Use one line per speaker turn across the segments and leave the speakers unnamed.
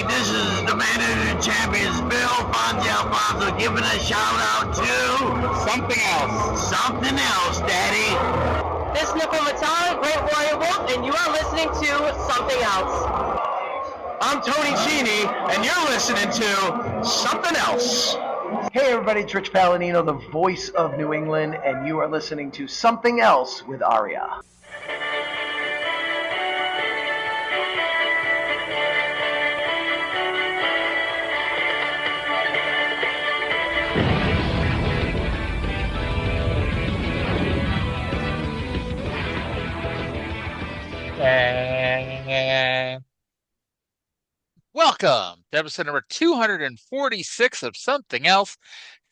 this is the man of the champions, Bill Fonzie Alfonso, giving a shout out to
Something Else.
Something Else, Daddy.
This is Nicole Matara, Great Warrior Wolf, and you are listening to Something Else.
I'm Tony Cini, and you're listening to Something Else.
Hey everybody, it's Rich Palladino, the voice of New England, and you are listening to Something Else with Arya.
Welcome to episode number 246 of Something Else.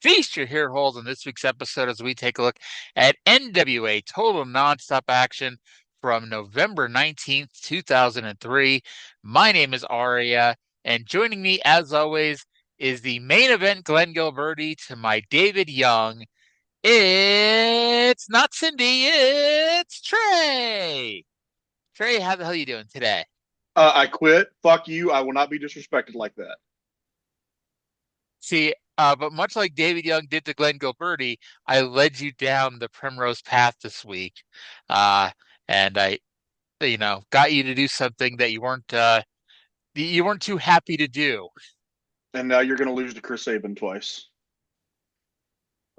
Feast your ear holes in this week's episode as we take a look at NWA Total Nonstop Action from November 19th, 2003. My name is Arya, and joining me, as always, is the main event Glenn Gilberti to my David Young. It's not Cindy, it's Trae. Trae, how the hell are you doing today?
I quit. Fuck you. I will not be disrespected like that.
See, but much like David Young did to Glenn Gilberti, I led you down the primrose path this week. And I, got you to do something that you weren't too happy to do.
And now you're going to lose to Chris Sabin twice.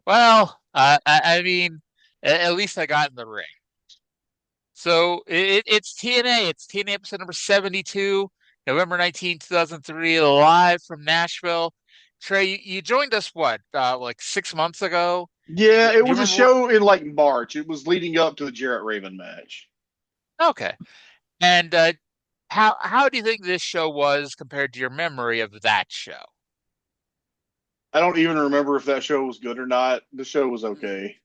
Well, I mean, at least I got in the ring. So it's TNA. It's TNA episode number 72, November 19, 2003, live from Nashville. Trae, you joined us, like 6 months ago?
Yeah, it was a show in like March. It was leading up to the Jarrett Raven match.
Okay. And how do you think this show was compared to your memory of that show?
I don't even remember if that show was good or not. The show was okay.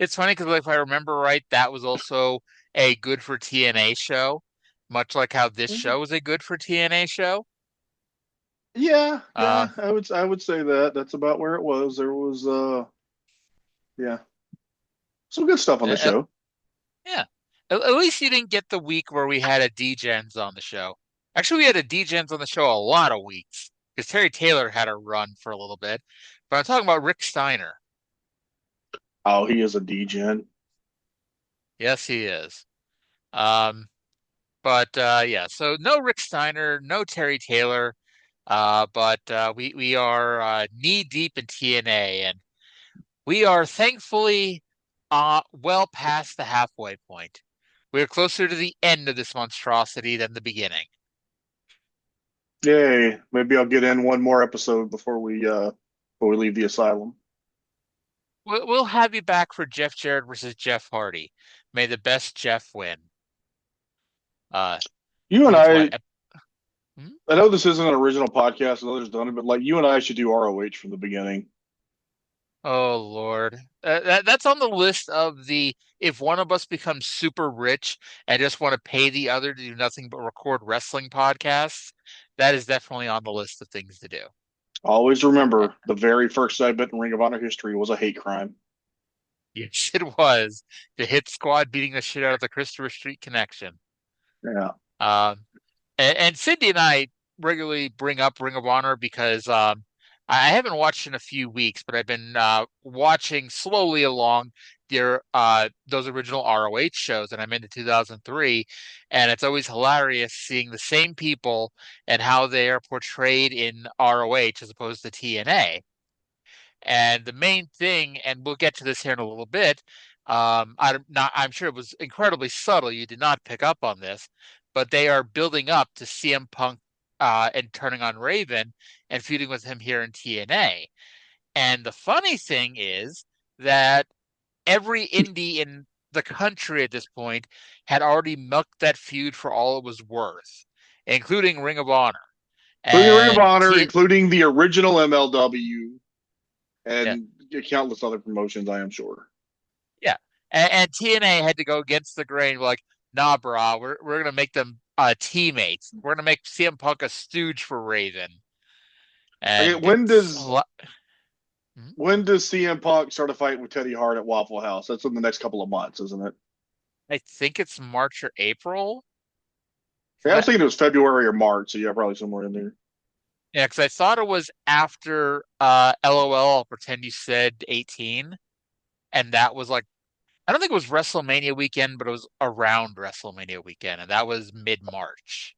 It's funny because if I remember right, that was also a good for TNA show, much like how this show is a good for TNA show.
Yeah, I would say that. That's about where it was. There was some good stuff on the show.
Yeah. At least you didn't get the week where we had a D-Gens on the show. Actually, we had a D-Gens on the show a lot of weeks because Terry Taylor had a run for a little bit. But I'm talking about Rick Steiner.
Oh, he is a D-Gen.
Yes, he is. So no Rick Steiner, no Terry Taylor, but we are knee deep in TNA, and we are thankfully well past the halfway point. We are closer to the end of this monstrosity than the beginning.
Yay! Maybe I'll get in one more episode before we leave the asylum.
We'll have you back for Jeff Jarrett versus Jeff Hardy. May the best Jeff win.
You and I know this isn't an original podcast and others done it, but like you and I should do ROH from the beginning.
Oh, Lord. That's on the list of the if one of us becomes super rich and just want to pay the other to do nothing but record wrestling podcasts, that is definitely on the list of things to do.
Always remember, the very first segment in Ring of Honor history was a hate crime.
Yes, it was. The Hit Squad beating the shit out of the Christopher Street Connection.
Yeah.
And Cindy and I regularly bring up Ring of Honor because I haven't watched in a few weeks, but I've been watching slowly along those original ROH shows, and I'm into 2003, and it's always hilarious seeing the same people and how they are portrayed in ROH as opposed to TNA. And the main thing, and we'll get to this here in a little bit, I'm sure it was incredibly subtle. You did not pick up on this, but they are building up to CM Punk and turning on Raven and feuding with him here in TNA. And the funny thing is that every indie in the country at this point had already milked that feud for all it was worth, including Ring of Honor.
Including the original MLW and countless other promotions, I am sure.
Yeah. And TNA had to go against the grain, like, nah, brah, we're going to make them teammates. We're going to make CM Punk a stooge for Raven. And
okay, when does CM Punk start a fight with Teddy Hart at Waffle House? That's in the next couple of months, isn't it?
I think it's March or April.
Yeah, I was thinking it was February or March, so yeah, probably somewhere in there.
Yeah, because I thought it was after LOL, I'll pretend you said 18. And that was like, I don't think it was WrestleMania weekend, but it was around WrestleMania weekend. And that was mid-March.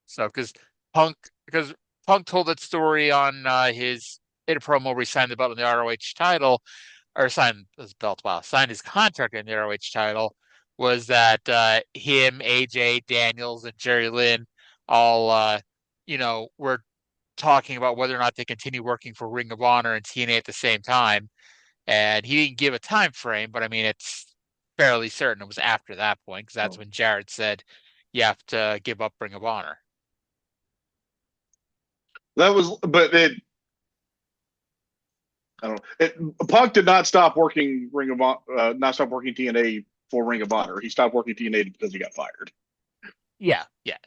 So, because Punk told that story on his in a promo where he signed the belt in the ROH title, or signed his belt, wow, signed his contract in the ROH title, was that him, AJ, Daniels, and Jerry Lynn all, were talking about whether or not they continue working for Ring of Honor and TNA at the same time. And he didn't give a time frame, but I mean, it's fairly certain it was after that point because that's when Jarrett said you have to give up Ring of Honor.
That was, but I don't know. Punk did not stop working not stop working TNA for Ring of Honor. He stopped working TNA because he got fired.
Yeah, yeah.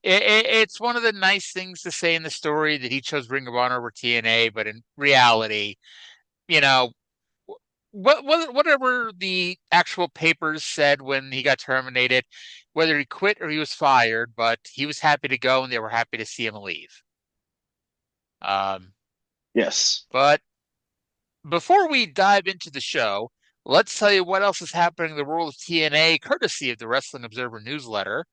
It's one of the nice things to say in the story that he chose Ring of Honor over TNA, but in reality, you know, whatever the actual papers said when he got terminated, whether he quit or he was fired, but he was happy to go and they were happy to see him leave.
Yes.
But before we dive into the show, let's tell you what else is happening in the world of TNA, courtesy of the Wrestling Observer newsletter.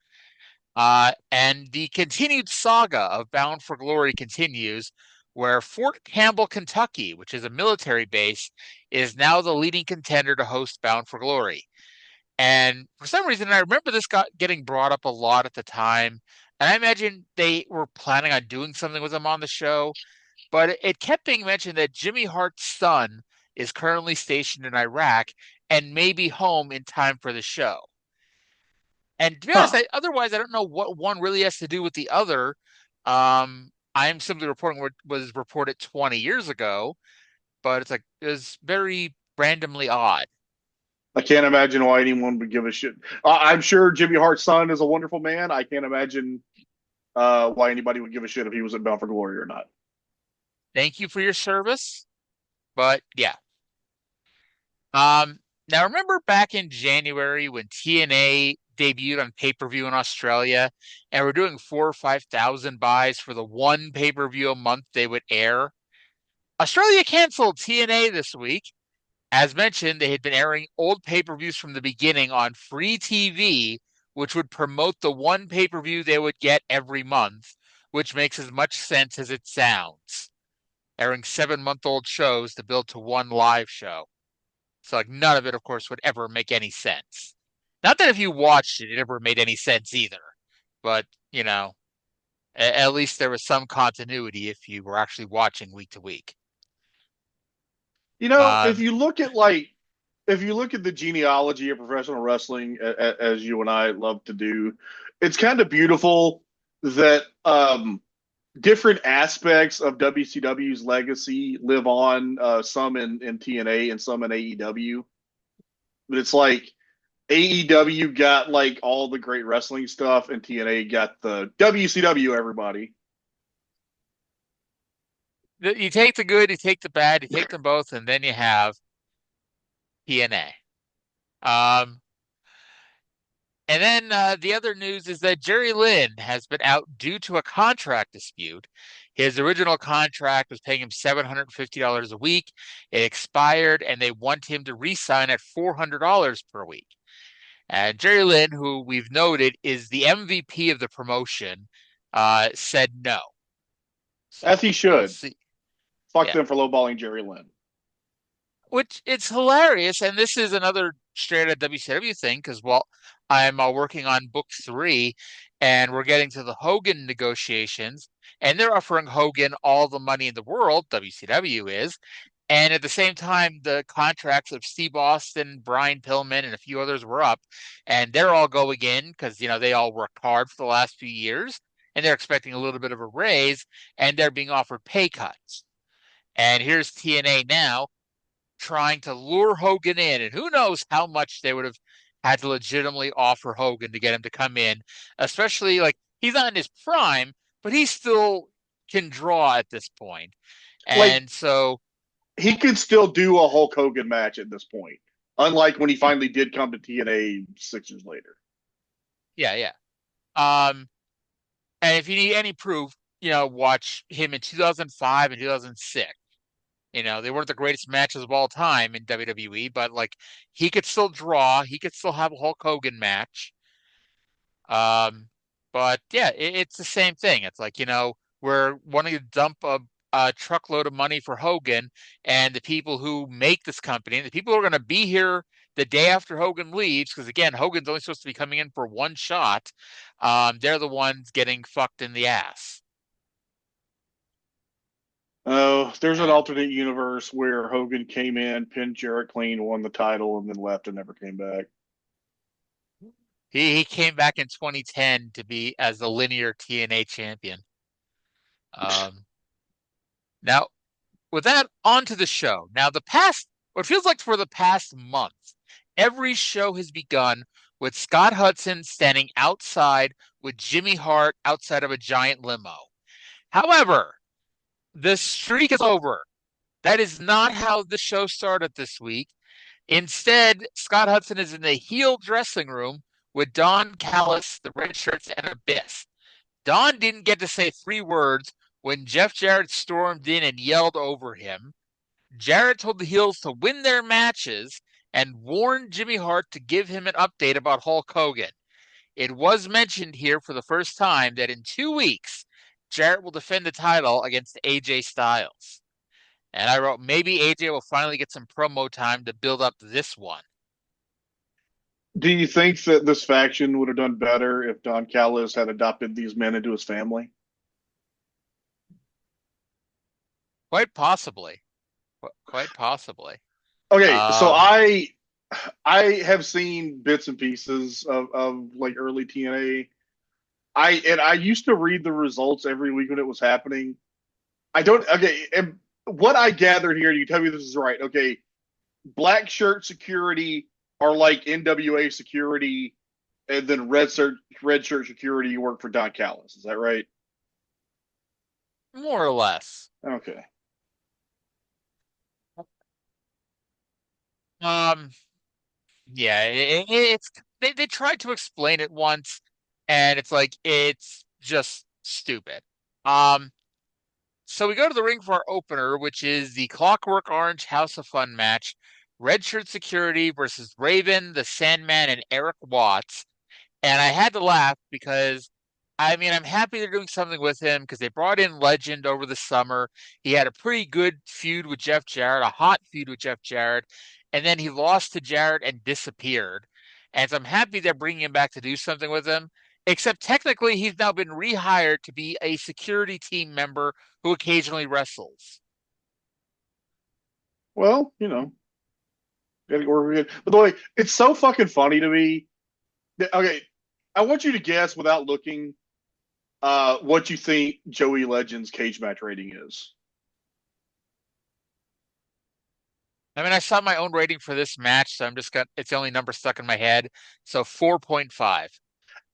And the continued saga of Bound for Glory continues, where Fort Campbell, Kentucky, which is a military base, is now the leading contender to host Bound for Glory. And for some reason, I remember this getting brought up a lot at the time. And I imagine they were planning on doing something with him on the show. But it kept being mentioned that Jimmy Hart's son is currently stationed in Iraq and may be home in time for the show. And to be honest, otherwise, I don't know what one really has to do with the other. I'm simply reporting what was reported 20 years ago, but it's like it was very randomly odd.
I can't imagine why anyone would give a shit. I'm sure Jimmy Hart's son is a wonderful man. I can't imagine why anybody would give a shit if he was at Bound for Glory or not.
Thank you for your service, but yeah. Now remember back in January when TNA debuted on pay-per-view in Australia, and we're doing 4,000 or 5,000 buys for the one pay-per-view a month they would air. Australia canceled TNA this week. As mentioned, they had been airing old pay-per-views from the beginning on free TV, which would promote the one pay-per-view they would get every month, which makes as much sense as it sounds. Airing 7-month-old shows to build to one live show. So like none of it, of course, would ever make any sense. Not that if you watched it, it ever made any sense either. But, at least there was some continuity if you were actually watching week to week.
If you look at the genealogy of professional wrestling, as you and I love to do, it's kind of beautiful that different aspects of WCW's legacy live on, some in TNA and some in AEW. But it's like AEW got like all the great wrestling stuff, and TNA got the WCW everybody.
You take the good, you take the bad, you take them both, and then you have TNA. And then the other news is that Jerry Lynn has been out due to a contract dispute. His original contract was paying him $750 a week. It expired, and they want him to re-sign at $400 per week. And Jerry Lynn, who we've noted is the MVP of the promotion, said no.
So as he should. Fuck
yeah.
them for lowballing Jerry Lynn.
Which it's hilarious, and this is another straight out WCW thing because I'm working on book 3, and we're getting to the Hogan negotiations, and they're offering Hogan all the money in the world. WCW is, and at the same time, the contracts of Steve Austin, Brian Pillman, and a few others were up, and they're all going in because they all worked hard for the last few years, and they're expecting a little bit of a raise, and they're being offered pay cuts. And here's TNA now trying to lure Hogan in, and who knows how much they would have had to legitimately offer Hogan to get him to come in, especially like he's not in his prime, but he still can draw at this point. And so
he could still do a Hulk Hogan match at this point, unlike when he finally did come to TNA 6 years later.
Yeah, yeah. Um, and if you need any proof, watch him in 2005 and 2006. They weren't the greatest matches of all time in WWE, but like he could still draw. He could still have a Hulk Hogan match. But yeah, it's the same thing. It's like, we're wanting to dump a truckload of money for Hogan, and the people who make this company, the people who are going to be here the day after Hogan leaves, because again, Hogan's only supposed to be coming in for one shot, they're the ones getting fucked in the ass.
Oh, there's an
And
alternate universe where Hogan came in, pinned Jarrett clean, won the title, and then left and never came back.
he came back in 2010 to be as the linear TNA champion. Um, now, with that, on to the show. Now, what feels like for the past month, every show has begun with Scott Hudson standing outside with Jimmy Hart outside of a giant limo. However, the streak is over. That is not how the show started this week. Instead, Scott Hudson is in the heel dressing room with Don Callis, the Red Shirts, and Abyss. Don didn't get to say 3 words when Jeff Jarrett stormed in and yelled over him. Jarrett told the heels to win their matches and warned Jimmy Hart to give him an update about Hulk Hogan. It was mentioned here for the first time that in 2 weeks, Jarrett will defend the title against AJ Styles. And I wrote, maybe AJ will finally get some promo time to build up this one.
Do you think that this faction would have done better if Don Callis had adopted these men into his family?
Quite possibly. Quite possibly.
Okay, so
Um,
I have seen bits and pieces of like early TNA. I used to read the results every week when it was happening. I don't okay, and what I gathered here, you tell me this is right. Okay, black shirt security are like NWA security, and then red shirt security you work for Don Callis. Is that right?
more or less.
Okay.
Um, yeah, it's they tried to explain it once, and it's like it's just stupid. Um, so we go to the ring for our opener, which is the Clockwork Orange House of Fun match. Red Shirt Security versus Raven, the Sandman, and Eric Watts. And I had to laugh because, I mean, I'm happy they're doing something with him because they brought in Legend over the summer. He had a pretty good feud with Jeff Jarrett, a hot feud with Jeff Jarrett, and then he lost to Jarrett and disappeared. And so I'm happy they're bringing him back to do something with him. Except technically, he's now been rehired to be a security team member who occasionally wrestles.
Well, gotta work with it. By the way, it's so fucking funny to me. Okay, I want you to guess without looking what you think Joey Legend's cage match rating is.
I mean, I saw my own rating for this match, so it's the only number stuck in my head. So 4.5.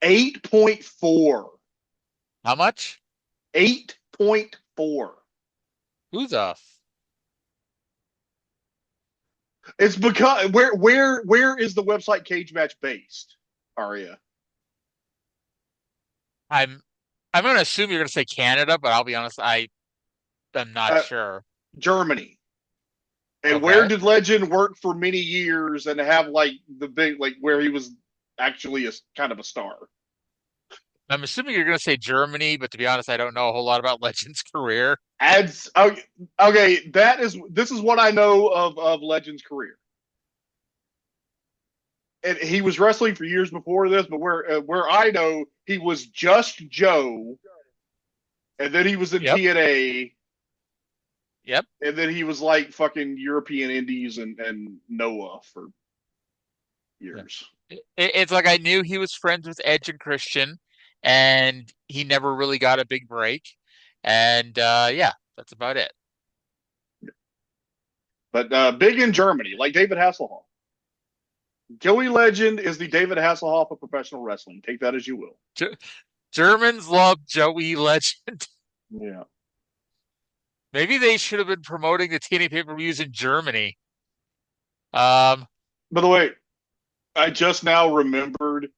8.4.
How much?
8.4.
Who the?
It's because where is the website cage match based, Arya?
I'm I'm going to assume you're going to say Canada, but I'll be honest, I'm not sure.
Germany. And where
Okay.
did Legend work for many years and have like the big like where he was actually a kind of a star?
I'm assuming you're going to say Germany, but to be honest, I don't know a whole lot about Legend's career.
Adds okay, this is what I know of Legend's career. And he was wrestling for years before this, but where I know he was just Joe, and then he was in
Yep.
TNA,
Yep.
and then he was like fucking European Indies and Noah for years.
It's like I knew he was friends with Edge and Christian, and he never really got a big break. And yeah, that's about it.
But big in Germany, like David Hasselhoff. Joey Legend is the David Hasselhoff of professional wrestling. Take that as you will.
Germans love Joey Legend.
Yeah.
Maybe they should have been promoting the TNA pay-per-views in Germany. Um,
By the way, I just now remembered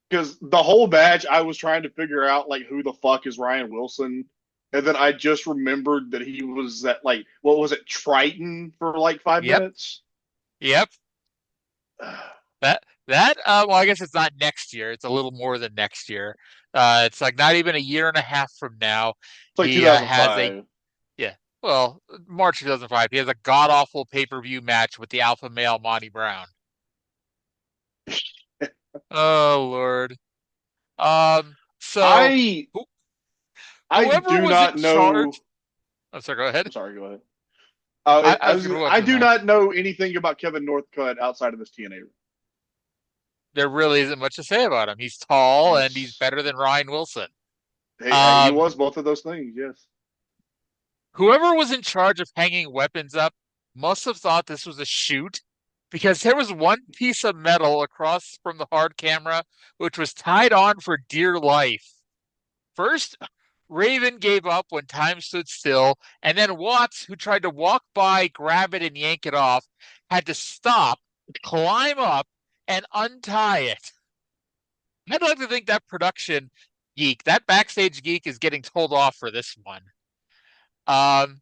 because the whole match I was trying to figure out like who the fuck is Ryan Wilson, and then I just remembered that he was at like what was it Triton for like five
Yep,
minutes.
yep. Well, I guess it's not next year. It's a little more than next year. It's like not even a year and a half from now.
It's like
He has a
2005.
yeah. Well, March 2005. He has a god awful pay-per-view match with the alpha male Monty Brown. Oh Lord. So
I
who,
I
whoever
do
was in
not know.
charge. I'm sorry. Go ahead.
I'm sorry. Go ahead.
I was going to go
I
after the
do not
match.
know anything about Kevin Northcutt outside of this TNA.
There really isn't much to say about him. He's tall and he's
That's
better than Ryan Wilson.
he
Um,
was both of those things. Yes.
Whoever was in charge of hanging weapons up must have thought this was a shoot because there was one piece of metal across from the hard camera which was tied on for dear life. First, Raven gave up when time stood still, and then Watts, who tried to walk by, grab it, and yank it off, had to stop, climb up, and untie it. I'd like to think that production geek, that backstage geek, is getting told off for this one. Um,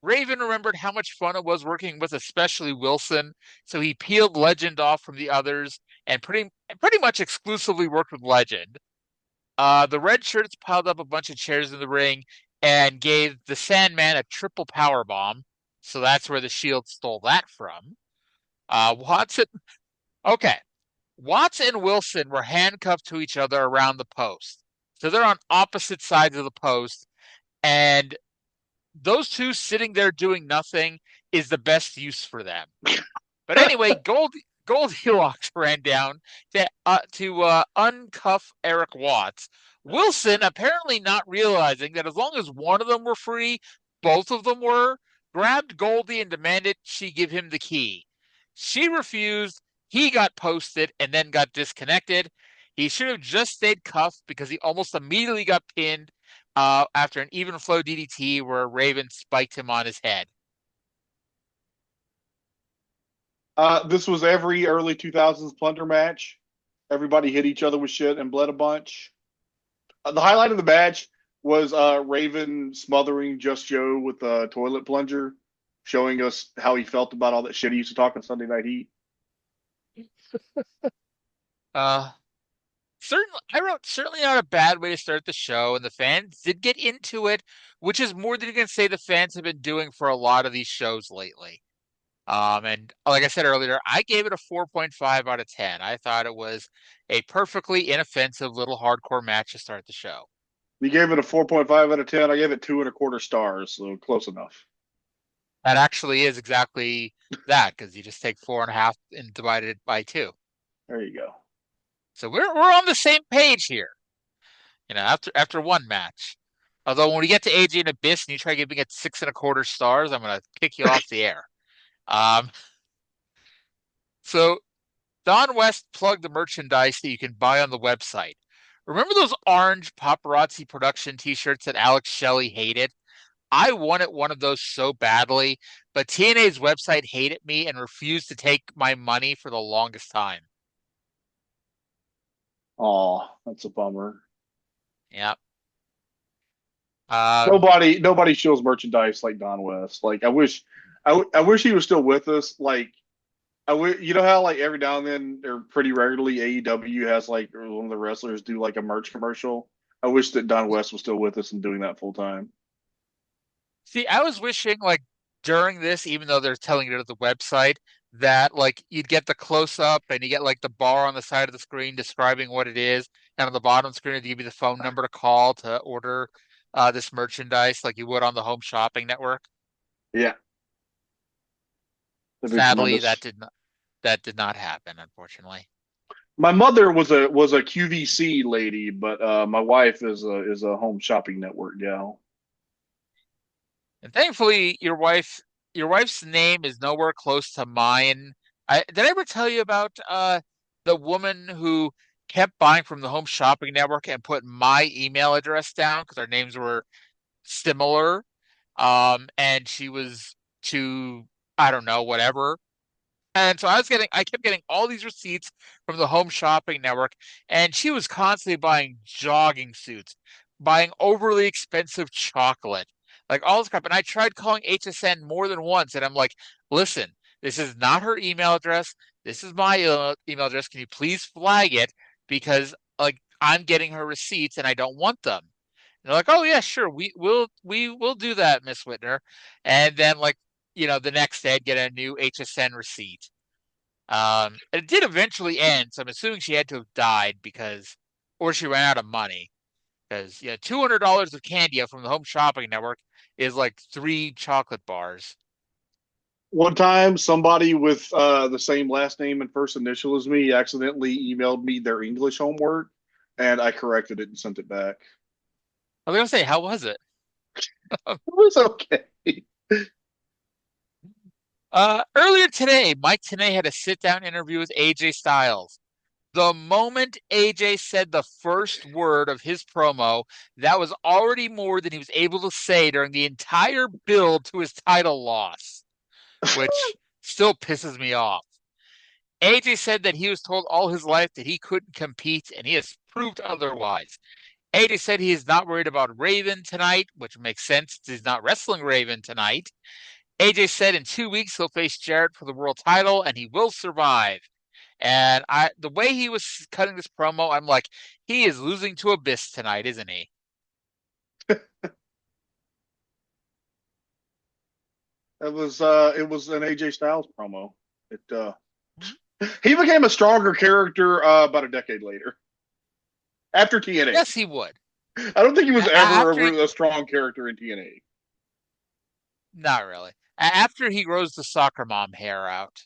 Raven remembered how much fun it was working with especially Wilson, so he peeled Legend off from the others and pretty much exclusively worked with Legend. The red shirts piled up a bunch of chairs in the ring and gave the Sandman a triple power bomb. So that's where the Shield stole that from. Watson, okay. Watts and Wilson were handcuffed to each other around the post. So they're on opposite sides of the post, and those two sitting there doing nothing is the best use for them. But anyway, Goldilocks ran down to uncuff Eric Watts. Wilson, apparently not realizing that as long as one of them were free, both of them were, grabbed Goldie and demanded she give him the key. She refused. He got posted and then got disconnected. He should have just stayed cuffed because he almost immediately got pinned after an even flow DDT where Raven spiked him on his head.
This was every early 2000s plunder match. Everybody hit each other with shit and bled a bunch. The highlight of the match was Raven smothering Just Joe with a toilet plunger, showing us how he felt about all that shit he used to talk on Sunday Night Heat.
Uh, I wrote certainly not a bad way to start the show, and the fans did get into it, which is more than you can say the fans have been doing for a lot of these shows lately. And like I said earlier, I gave it a 4.5 out of 10. I thought it was a perfectly inoffensive little hardcore match to start the show.
You gave it a 4.5 out of 10. I gave it 2.25 stars, so close enough.
That actually is exactly that because you just take 4.5 and divide it by two.
There you go.
So we're on the same page here. You know, after one match. Although when we get to AJ and Abyss and you try giving it 6.25 stars, I'm gonna kick you off the air. Um, so Don West plugged the merchandise that you can buy on the website. Remember those orange paparazzi production T-shirts that Alex Shelley hated? I wanted one of those so badly, but TNA's website hated me and refused to take my money for the longest time.
Oh, that's a bummer.
Yeah.
Nobody shows merchandise like Don West. Like I wish he was still with us. Like you know how like every now and then or pretty regularly AEW has like one of the wrestlers do like a merch commercial. I wish that Don West was still with us and doing that full time.
See, I was wishing like during this, even though they're telling it at the website, that like you'd get the close up and you get like the bar on the side of the screen describing what it is, and on the bottom screen it'd give you the phone number to call to order this merchandise like you would on the Home Shopping Network.
Yeah, that'd be
Sadly,
tremendous.
that did not happen, unfortunately.
My mother was a QVC lady, but my wife is a home shopping network gal.
And thankfully, your wife's name is nowhere close to mine. Did I ever tell you about the woman who kept buying from the Home Shopping Network and put my email address down because our names were similar? And she was to, I don't know, whatever. And so I kept getting all these receipts from the Home Shopping Network, and she was constantly buying jogging suits, buying overly expensive chocolate, like all this crap. And I tried calling HSN more than once, and I'm like, listen, this is not her email address. This is my email address. Can you please flag it? Because like I'm getting her receipts and I don't want them. And they're like, oh yeah, sure, we will do that, Miss Whitner. And then like the next day I'd get a new HSN receipt. It did eventually end, so I'm assuming she had to have died or she ran out of money. Because $200 of candy from the Home Shopping Network is like 3 chocolate bars.
One time, somebody with the same last name and first initial as me accidentally emailed me their English homework, and I corrected it and sent it back.
I was gonna say, how was it?
It was okay.
Earlier today, Mike Tenay had a sit-down interview with AJ Styles. The moment AJ said the first word of his promo, that was already more than he was able to say during the entire build to his title loss, which still pisses me off. AJ said that he was told all his life that he couldn't compete, and he has proved otherwise. AJ said he is not worried about Raven tonight, which makes sense. He's not wrestling Raven tonight. AJ said in 2 weeks he'll face Jarrett for the world title, and he will survive. And the way he was cutting this promo, I'm like, he is losing to Abyss tonight, isn't he?
It was an AJ Styles promo. He became a stronger character about a decade later. After TNA.
Yes, he would.
I don't think he was ever
After
a strong character in TNA.
Not really. After he grows the soccer mom hair out.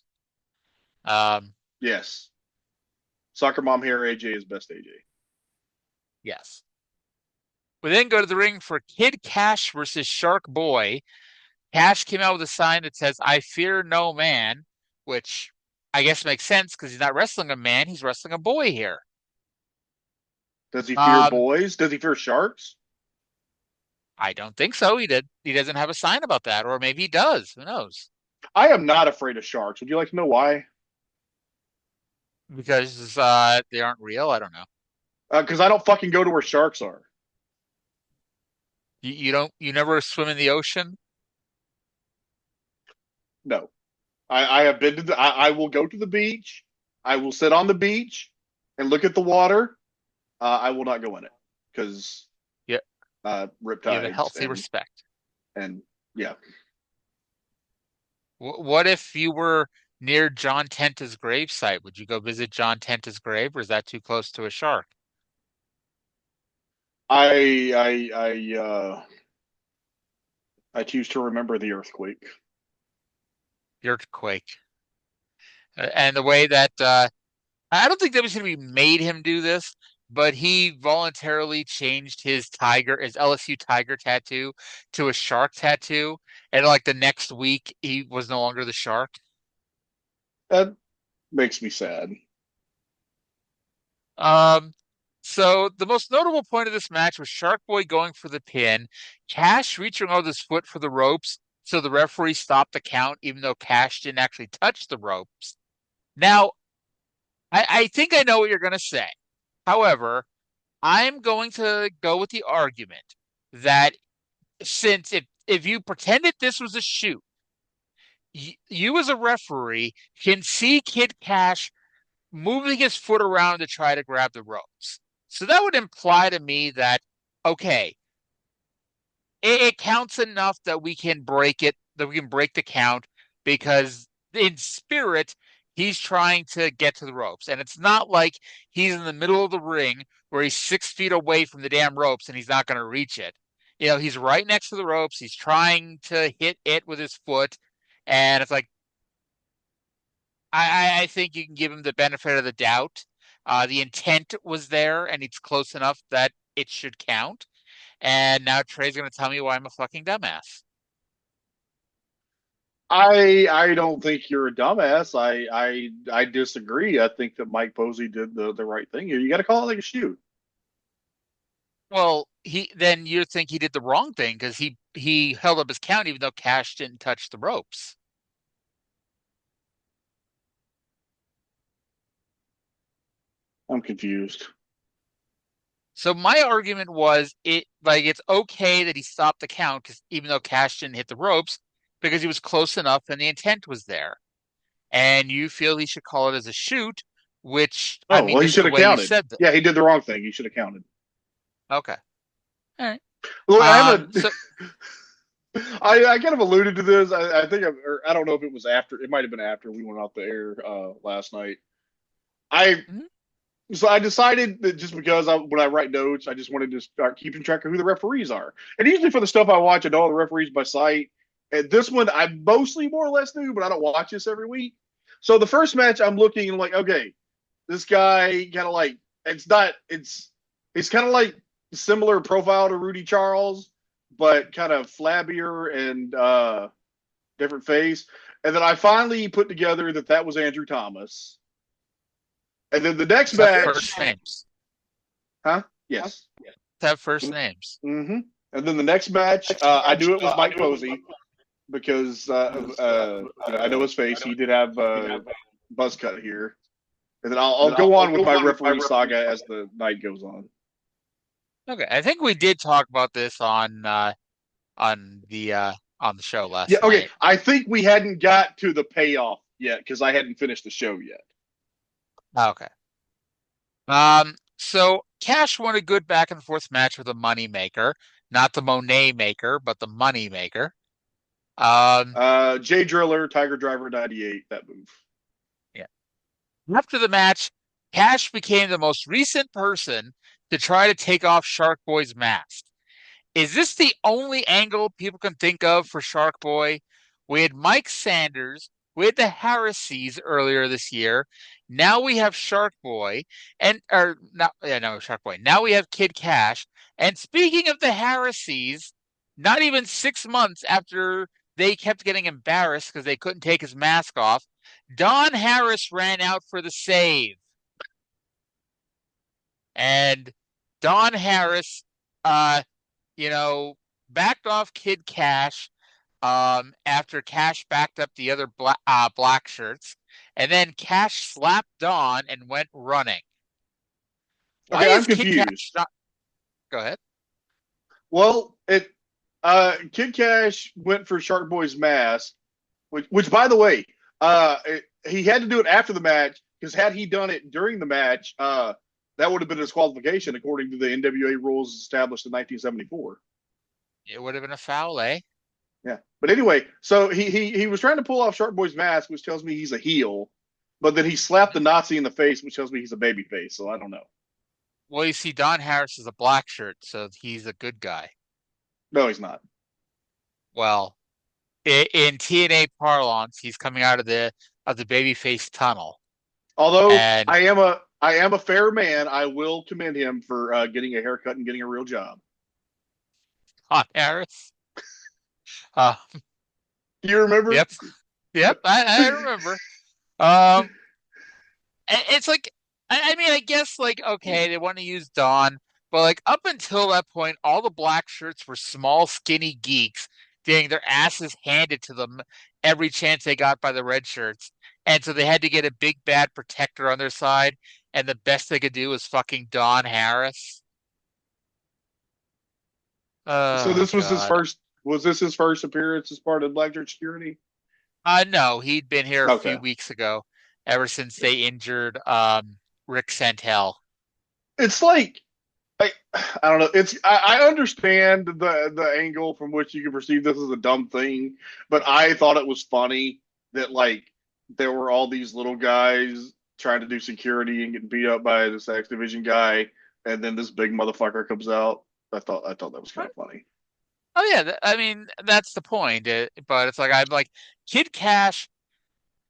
Yes. Soccer mom hair AJ is best AJ.
Yes. We then go to the ring for Kid Cash versus Shark Boy. Cash came out with a sign that says, I fear no man, which I guess makes sense because he's not wrestling a man, he's wrestling a boy here.
Does he fear boys? Does he fear sharks?
I don't think so. He doesn't have a sign about that, or maybe he does. Who knows?
I am not afraid of sharks. Would you like to know why?
Because they aren't real. I don't know.
Because I don't fucking go to where sharks are.
You never swim in the ocean?
No. I have been to I will go to the beach. I will sit on the beach and look at the water. I will not go in it because riptides.
You have a healthy respect.
And yeah.
What if you were near John Tenta's gravesite? Would you go visit John Tenta's grave, or is that too close to a shark?
I choose to remember the earthquake.
The earthquake. And the way that I don't think WWE made him do this, but he voluntarily changed his LSU tiger tattoo to a shark tattoo, and like the next week he was no longer the shark.
That makes me sad.
So the most notable point of this match was Shark Boy going for the pin, Cash reaching out his foot for the ropes, so the referee stopped the count, even though Cash didn't actually touch the ropes. Now, I think I know what you're going to say. However, I'm going to go with the argument that since if you pretended this was a shoot, you as a referee can see Kid Cash moving his foot around to try to grab the ropes. So that would imply to me that, okay, it counts enough that we can break the count because in spirit, he's trying to get to the ropes. And it's not like he's in the middle of the ring where he's 6 feet away from the damn ropes and he's not going to reach it. He's right next to the ropes. He's trying to hit it with his foot. And it's like, I think you can give him the benefit of the doubt. The intent was there, and it's close enough that it should count. And now Trae's going to tell me why I'm a fucking dumbass.
I don't think you're a dumbass. I disagree. I think that Mike Posey did the right thing here. You got to call it like a shoot.
Well, then you think he did the wrong thing because he held up his count even though Cash didn't touch the ropes.
I'm confused.
So my argument was it's okay that he stopped the count because even though Cash didn't hit the ropes because he was close enough and the intent was there. And you feel he should call it as a shoot, which I
Oh,
mean,
well, he
just
should
the
have
way you
counted.
said that.
Yeah, he did the wrong thing. He should have counted.
Okay. All right.
Look,
So
I kind of alluded to this. I think, or I don't know if it was after. It might have been after we went off the air last night. I
mhm.
So I decided that just because when I write notes, I just wanted to start keeping track of who the referees are. And usually for the stuff I watch, I know all the referees by sight. And this one, I mostly more or less knew, but I don't watch this every week. So the first match, I'm looking and like, okay, this guy kind of like it's kind of like similar profile to Rudy Charles, but kind of flabbier and different face. And then I finally put together that was Andrew Thomas. And then the next
Let's have
match,
first names.
huh? Yes.
Let's have first names.
Mm-hmm. And then the next match, I knew it was Mike Posey because I know his face. He did have buzz cut here. And then I'll go on with my referee saga as the night goes on.
Okay, I think we did talk about this on the show last
Yeah. Okay.
night.
I think we hadn't got to the payoff yet because I hadn't finished the show yet.
Okay. So Cash won a good back and forth match with a money maker, not the Monet maker, but the money maker.
Jay Driller, Tiger Driver 98, that move.
Yeah. After the match, Cash became the most recent person to try to take off Shark Boy's mask. Is this the only angle people can think of for Shark Boy? We had Mike Sanders, we had the Harrises earlier this year. Now we have Shark Boy, Shark Boy. Now we have Kid Cash. And speaking of the Harrises, not even 6 months after they kept getting embarrassed because they couldn't take his mask off, Don Harris ran out for the save. And Don Harris, backed off Kid Cash after Cash backed up the other black shirts, and then Cash slapped Don and went running. Why
Okay, I'm
is Kid Cash
confused.
not? Go ahead.
Well, Kid Cash went for Shark Boy's mask, which by the way, he had to do it after the match because had he done it during the match, that would have been a disqualification according to the NWA rules established in 1974.
It would have been a foul, eh?
Yeah, but anyway, so he was trying to pull off Shark Boy's mask, which tells me he's a heel, but then he slapped the Nazi in the face, which tells me he's a baby face. So I don't know.
Well, you see, Don Harris is a black shirt, so he's a good guy.
No, he's not.
Well, in TNA parlance, he's coming out of the babyface tunnel.
Although
And
I am a fair man, I will commend him for getting a haircut and getting a real job.
Don Harris.
Do you remember?
Yep, I remember. It's like, I mean, I guess like okay, they want to use Don, but like up until that point, all the black shirts were small, skinny geeks getting their asses handed to them every chance they got by the red shirts, and so they had to get a big bad protector on their side, and the best they could do was fucking Don Harris.
So this was his
God.
first. Was this his first appearance as part of Blackjack Security?
No, he'd been here a
Okay.
few weeks ago, ever since they injured Rick Santel.
It's like I don't know. I understand the angle from which you can perceive this as a dumb thing, but I thought it was funny that like there were all these little guys trying to do security and getting beat up by this X Division guy, and then this big motherfucker comes out. I thought that was kind of funny.
Oh yeah, I mean that's the point. But it's like I'm like Kid Cash.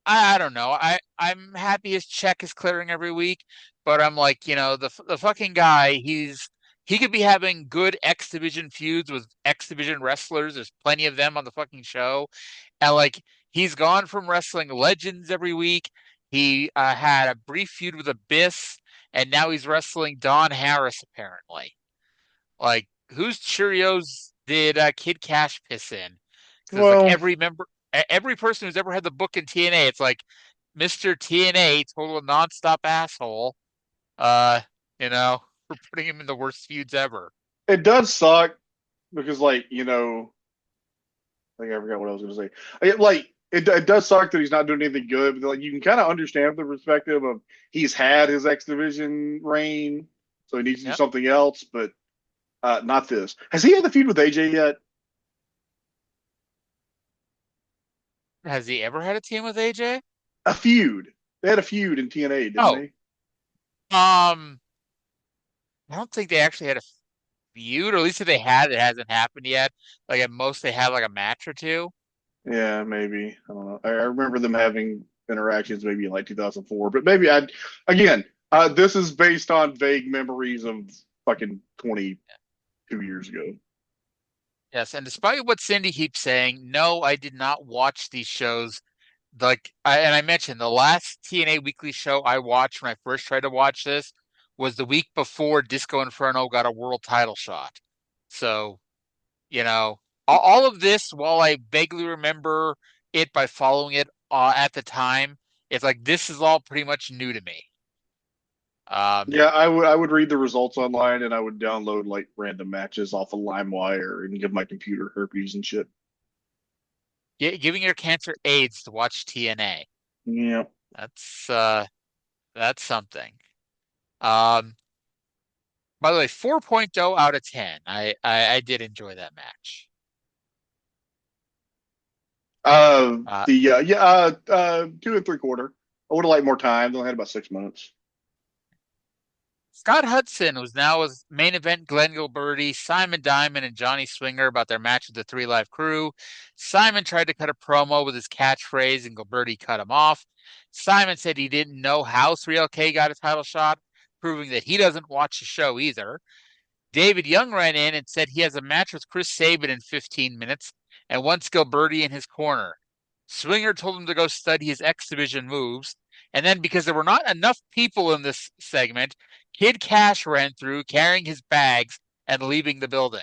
I don't know. I'm happy his check is clearing every week, but I'm like the fucking guy. He could be having good X Division feuds with X Division wrestlers. There's plenty of them on the fucking show, and like he's gone from wrestling legends every week. He had a brief feud with Abyss, and now he's wrestling Don Harris apparently. Like, whose Cheerios did Kid Cash piss in? Because like
Well,
every person who's ever had the book in TNA, it's like Mr. TNA, total nonstop asshole. Uh, we're putting him in the worst feuds ever.
It does suck because, like, I think I forgot what I was going to say. It does suck that he's not doing anything good, but like you can kind of understand the perspective of he's had his X Division reign, so he needs to do
Yep.
something else, but not this. Has he had the feud with AJ yet?
Has he ever had a team with AJ?
A feud. They had a feud in TNA, didn't
Oh,
they?
um, I don't think they actually had a feud, or at least if they had, it hasn't happened yet. Like at most, they had like a match or two.
Yeah, maybe. I don't know. I remember them having interactions maybe in like 2004, but maybe I again. This is based on vague memories of fucking 22 years ago.
Yes, and despite what Cindy keeps saying, no, I did not watch these shows. I mentioned the last TNA Weekly show I watched when I first tried to watch this was the week before Disco Inferno got a world title shot. So, you know, all of this, while I vaguely remember it by following it at the time, it's like this is all pretty much new to me. Um,
Yeah, I would read the results online and I would download like random matches off of LimeWire and give my computer herpes and shit.
giving your cancer AIDS to watch TNA.
Yeah.
That's that's something. Um, by the way, 4.0 out of 10. I did enjoy that match.
The yeah, 2 3/4. I would have liked more time. They only had about 6 minutes.
Scott Hudson was now as main event Glenn Gilberti, Simon Diamond, and Johnny Swinger about their match with the Three Live Crew. Simon tried to cut a promo with his catchphrase, and Gilberti cut him off. Simon said he didn't know how 3LK got a title shot, proving that he doesn't watch the show either. David Young ran in and said he has a match with Chris Sabin in 15 minutes and wants Gilberti in his corner. Swinger told him to go study his X Division moves, and then because there were not enough people in this segment, Kid Cash ran through carrying his bags and leaving the building.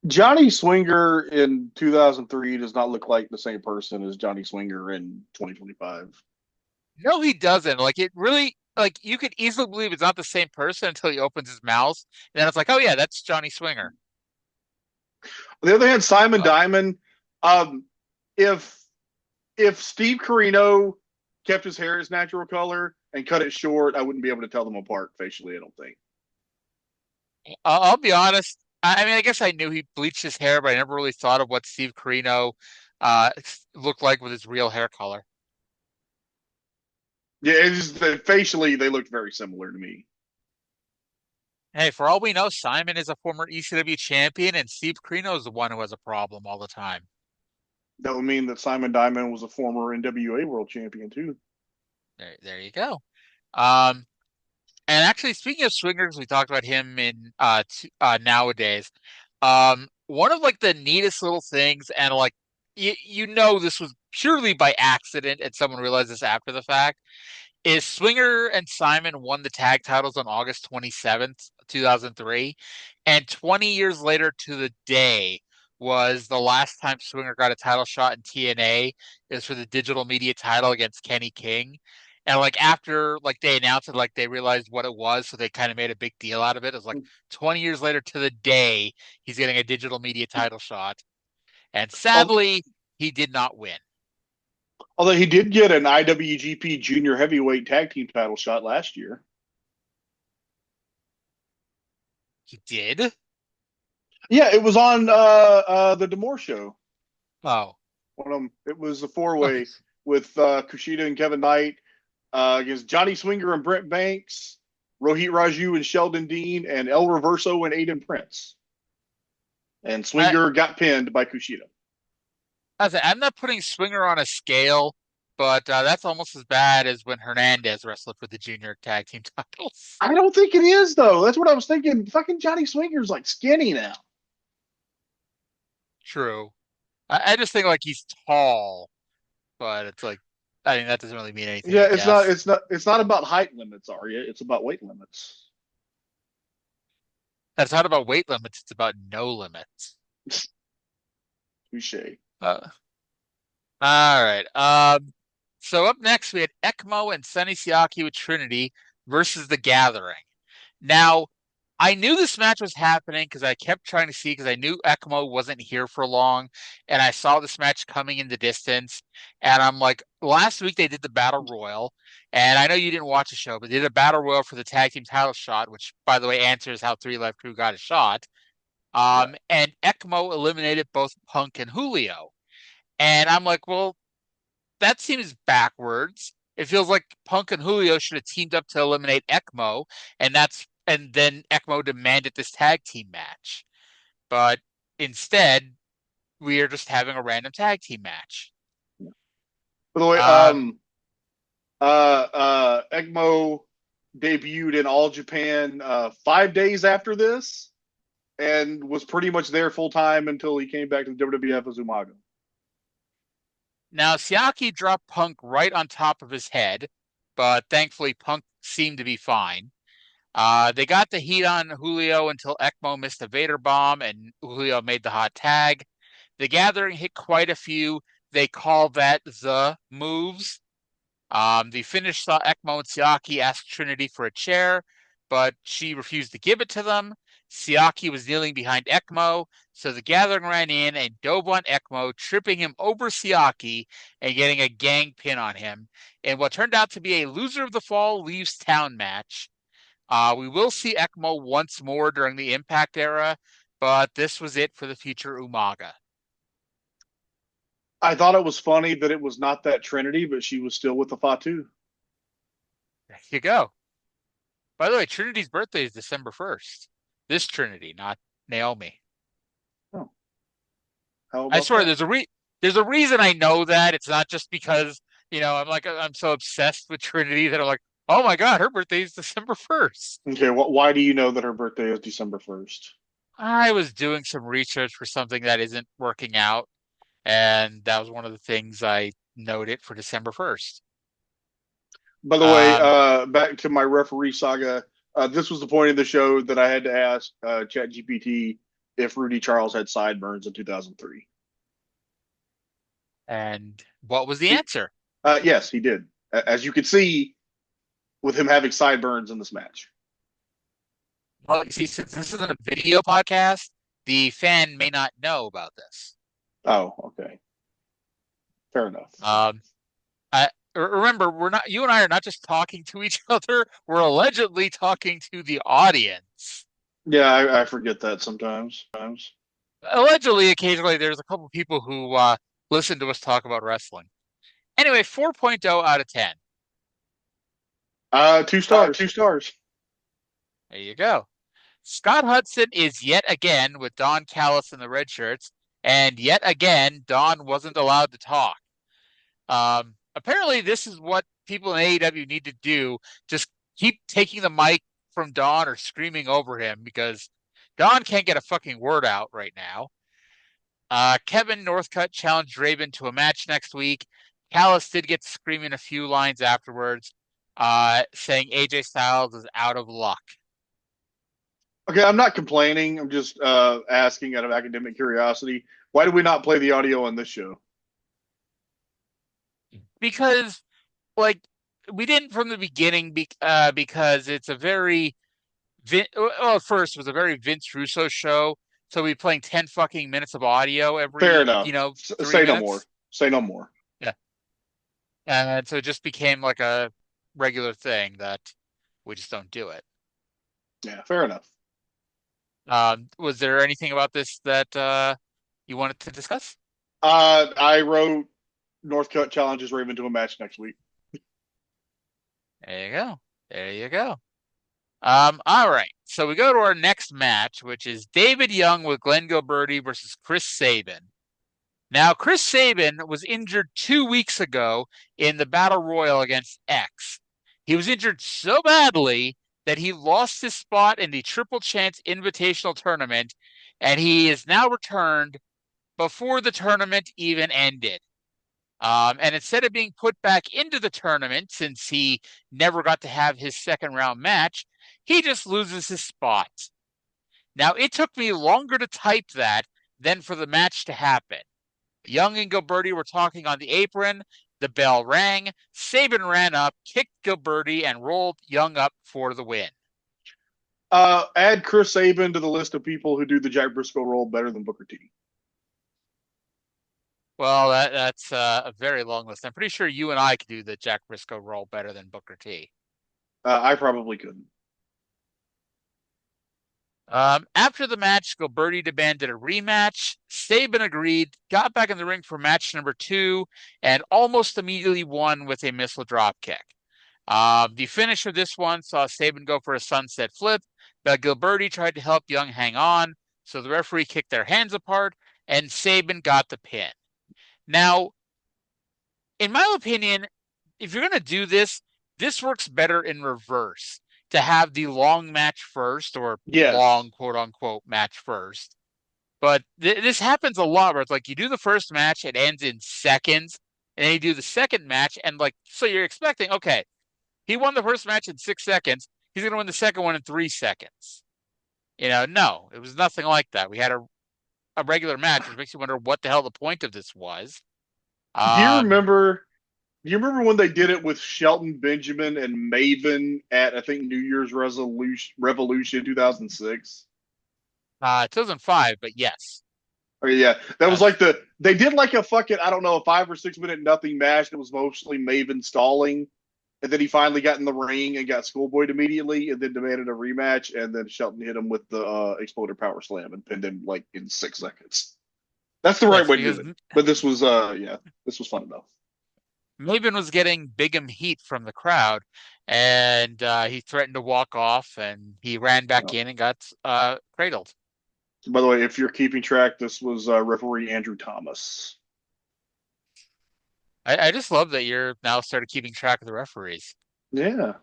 Johnny Swinger in 2003 does not look like the same person as Johnny Swinger in 2025.
No, he doesn't. Like it really like you could easily believe it's not the same person until he opens his mouth, and then it's like, oh yeah, that's Johnny Swinger.
On the other hand, Simon
But
Diamond, um, if Steve Carino kept his hair his natural color and cut it short, I wouldn't be able to tell them apart facially, I don't think.
I'll be honest. I mean, I guess I knew he bleached his hair, but I never really thought of what Steve Carino looked like with his real hair color.
Yeah, it's just that facially they looked very similar to me.
Hey, for all we know, Simon is a former ECW champion, and Steve Carino is the one who has a problem all the time.
That would mean that Simon Diamond was a former NWA World Champion too.
There you go. Um, and actually, speaking of swingers, we talked about him in nowadays. One of like the neatest little things, and like this was purely by accident, and someone realized this after the fact, is Swinger and Simon won the tag titles on August 27th, 2003. And 20 years later to the day was the last time Swinger got a title shot in TNA. It was for the digital media title against Kenny King. And like after like they announced it, like they realized what it was, so they kind of made a big deal out of it. It was like 20 years later to the day he's getting a digital media title shot. And sadly, he did not win.
Although he did get an IWGP Junior Heavyweight Tag Team title shot last year.
He did?
Yeah, it was on the D'Amore show.
Oh.
It was a four-way with Kushida and Kevin Knight against Johnny Swinger and Brent Banks, Rohit Raju and Sheldon Dean, and El Reverso and Aiden Prince. And Swinger got pinned by Kushida.
I'm not putting Swinger on a scale, but that's almost as bad as when Hernandez wrestled for the junior tag team titles.
I don't think it is, though. That's what I was thinking. Fucking Johnny Swinger's like skinny now.
True. I just think like he's tall, but it's like I mean that doesn't really mean anything.
Yeah, it's not about height limits, Arya. It's about weight limits.
That's not about weight limits, it's about no limits.
Touche.
All right. So up next, we had ECMO and Sonny Siaki with Trinity versus The Gathering. Now, I knew this match was happening because I kept trying to see because I knew ECMO wasn't here for long, and I saw this match coming in the distance. And I'm like, last week they did the Battle Royal, and I know you didn't watch the show, but they did a Battle Royal for the tag team title shot, which, by the way, answers how Three Live Crew got a shot. And ECMO eliminated both Punk and Julio. And I'm like, well, that seems backwards. It feels like Punk and Julio should have teamed up to eliminate ECMO, and then ECMO demanded this tag team match. But instead, we are just having a random tag team match.
By the way, ECMO debuted in All Japan 5 days after this, and was pretty much there full time until he came back to the WWF as Umaga.
Now, Siaki dropped Punk right on top of his head, but thankfully Punk seemed to be fine. They got the heat on Julio until ECMO missed a Vader bomb and Julio made the hot tag. The Gathering hit quite a few. They call that the moves. The finish saw ECMO and Siaki ask Trinity for a chair, but she refused to give it to them. Siaki was kneeling behind ECMO, so the Gathering ran in and dove on ECMO, tripping him over Siaki and getting a gang pin on him in what turned out to be a loser of the fall leaves town match. We will see ECMO once more during the Impact era, but this was it for the future Umaga.
I thought it was funny that it was not that Trinity, but she was still with the Fatu.
There you go. By the way, Trinity's birthday is December 1st. This Trinity, not Naomi.
Oh.
I swear there's a reason I know that. It's not just because, I'm so obsessed with Trinity that I'm like, oh my God, her birthday is December 1st.
Okay, why do you know that her birthday is December 1st?
I was doing some research for something that isn't working out, and that was one of the things I noted for December 1st.
By the way, back to my referee saga, this was the point of the show that I had to ask ChatGPT if Rudy Charles had sideburns in 2003.
And what was the answer?
Yes, he did. As you can see, with him having sideburns in this match.
Well, see, since this isn't a video podcast, the fan may not know about this.
Oh, okay. Fair enough.
Remember, you and I are not just talking to each other, we're allegedly talking to the audience.
Yeah, I forget that sometimes.
Allegedly, occasionally, there's a couple people who listen to us talk about wrestling. Anyway, 4.0 out of 10.
2 stars. 2 stars.
There you go. Scott Hudson is yet again with Don Callis in the red shirts, and yet again, Don wasn't allowed to talk. Apparently, this is what people in AEW need to do. Just keep taking the mic from Don or screaming over him because Don can't get a fucking word out right now. Kevin Northcutt challenged Raven to a match next week. Callis did get screaming a few lines afterwards, saying AJ Styles is out of luck.
Okay, I'm not complaining. I'm just asking out of academic curiosity. Why did we not play the audio on this show?
Because, we didn't from the beginning because it's a very first it was a very Vince Russo show, so we're playing 10 fucking minutes of audio every.
Fair enough.
3
Say
minutes.
no more. Say no more.
Yeah, and so it just became like a regular thing that we just don't do it.
Yeah, fair enough.
Was there anything about this that you wanted to discuss?
I wrote Northcutt challenges Raven to a match next week.
There you go. There you go. All right. So we go to our next match, which is David Young with Glenn Gilberti versus Chris Sabin. Now, Chris Sabin was injured 2 weeks ago in the Battle Royal against X. He was injured so badly that he lost his spot in the Triple Chance Invitational Tournament, and he is now returned before the tournament even ended. And instead of being put back into the tournament, since he never got to have his second round match, he just loses his spot. Now, it took me longer to type that than for the match to happen. Young and Gilberti were talking on the apron. The bell rang. Sabin ran up, kicked Gilberti, and rolled Young up for the win.
Add Chris Sabin to the list of people who do the Jack Briscoe role better than Booker T.
Well, that's a very long list. I'm pretty sure you and I could do the Jack Briscoe role better than Booker T.
I probably couldn't.
After the match, Gilberti demanded a rematch. Sabin agreed, got back in the ring for match number 2, and almost immediately won with a missile dropkick. The finish of this one saw Sabin go for a sunset flip, but Gilberti tried to help Young hang on, so the referee kicked their hands apart, and Sabin got the pin. Now, in my opinion, if you're going to do this, this works better in reverse, to have the long match first, or long quote-unquote match first. But this happens a lot where it's like you do the first match, it ends in seconds, and then you do the second match, and so you're expecting, okay, he won the first match in 6 seconds, he's going to win the second one in 3 seconds. No, it was nothing like that. We had a regular match, which makes you wonder what the hell the point of this was.
Do you remember when they did it with Shelton Benjamin and Maven at, I think, New Year's Revolution 2006?
2005, but yes.
Oh, yeah. That was they did a fucking, I don't know, a 5 or 6 minute nothing match that was mostly Maven stalling. And then he finally got in the ring and got schoolboyed immediately, and then demanded a rematch. And then Shelton hit him with the Exploder Power Slam and pinned him in 6 seconds. That's the right way to do it. But this was, this was fun enough.
Maven was getting Big'em heat from the crowd, and he threatened to walk off, and he ran back in and got cradled.
By the way, if you're keeping track, this was referee Andrew Thomas.
I just love that you're now started keeping track of the referees.
Yeah.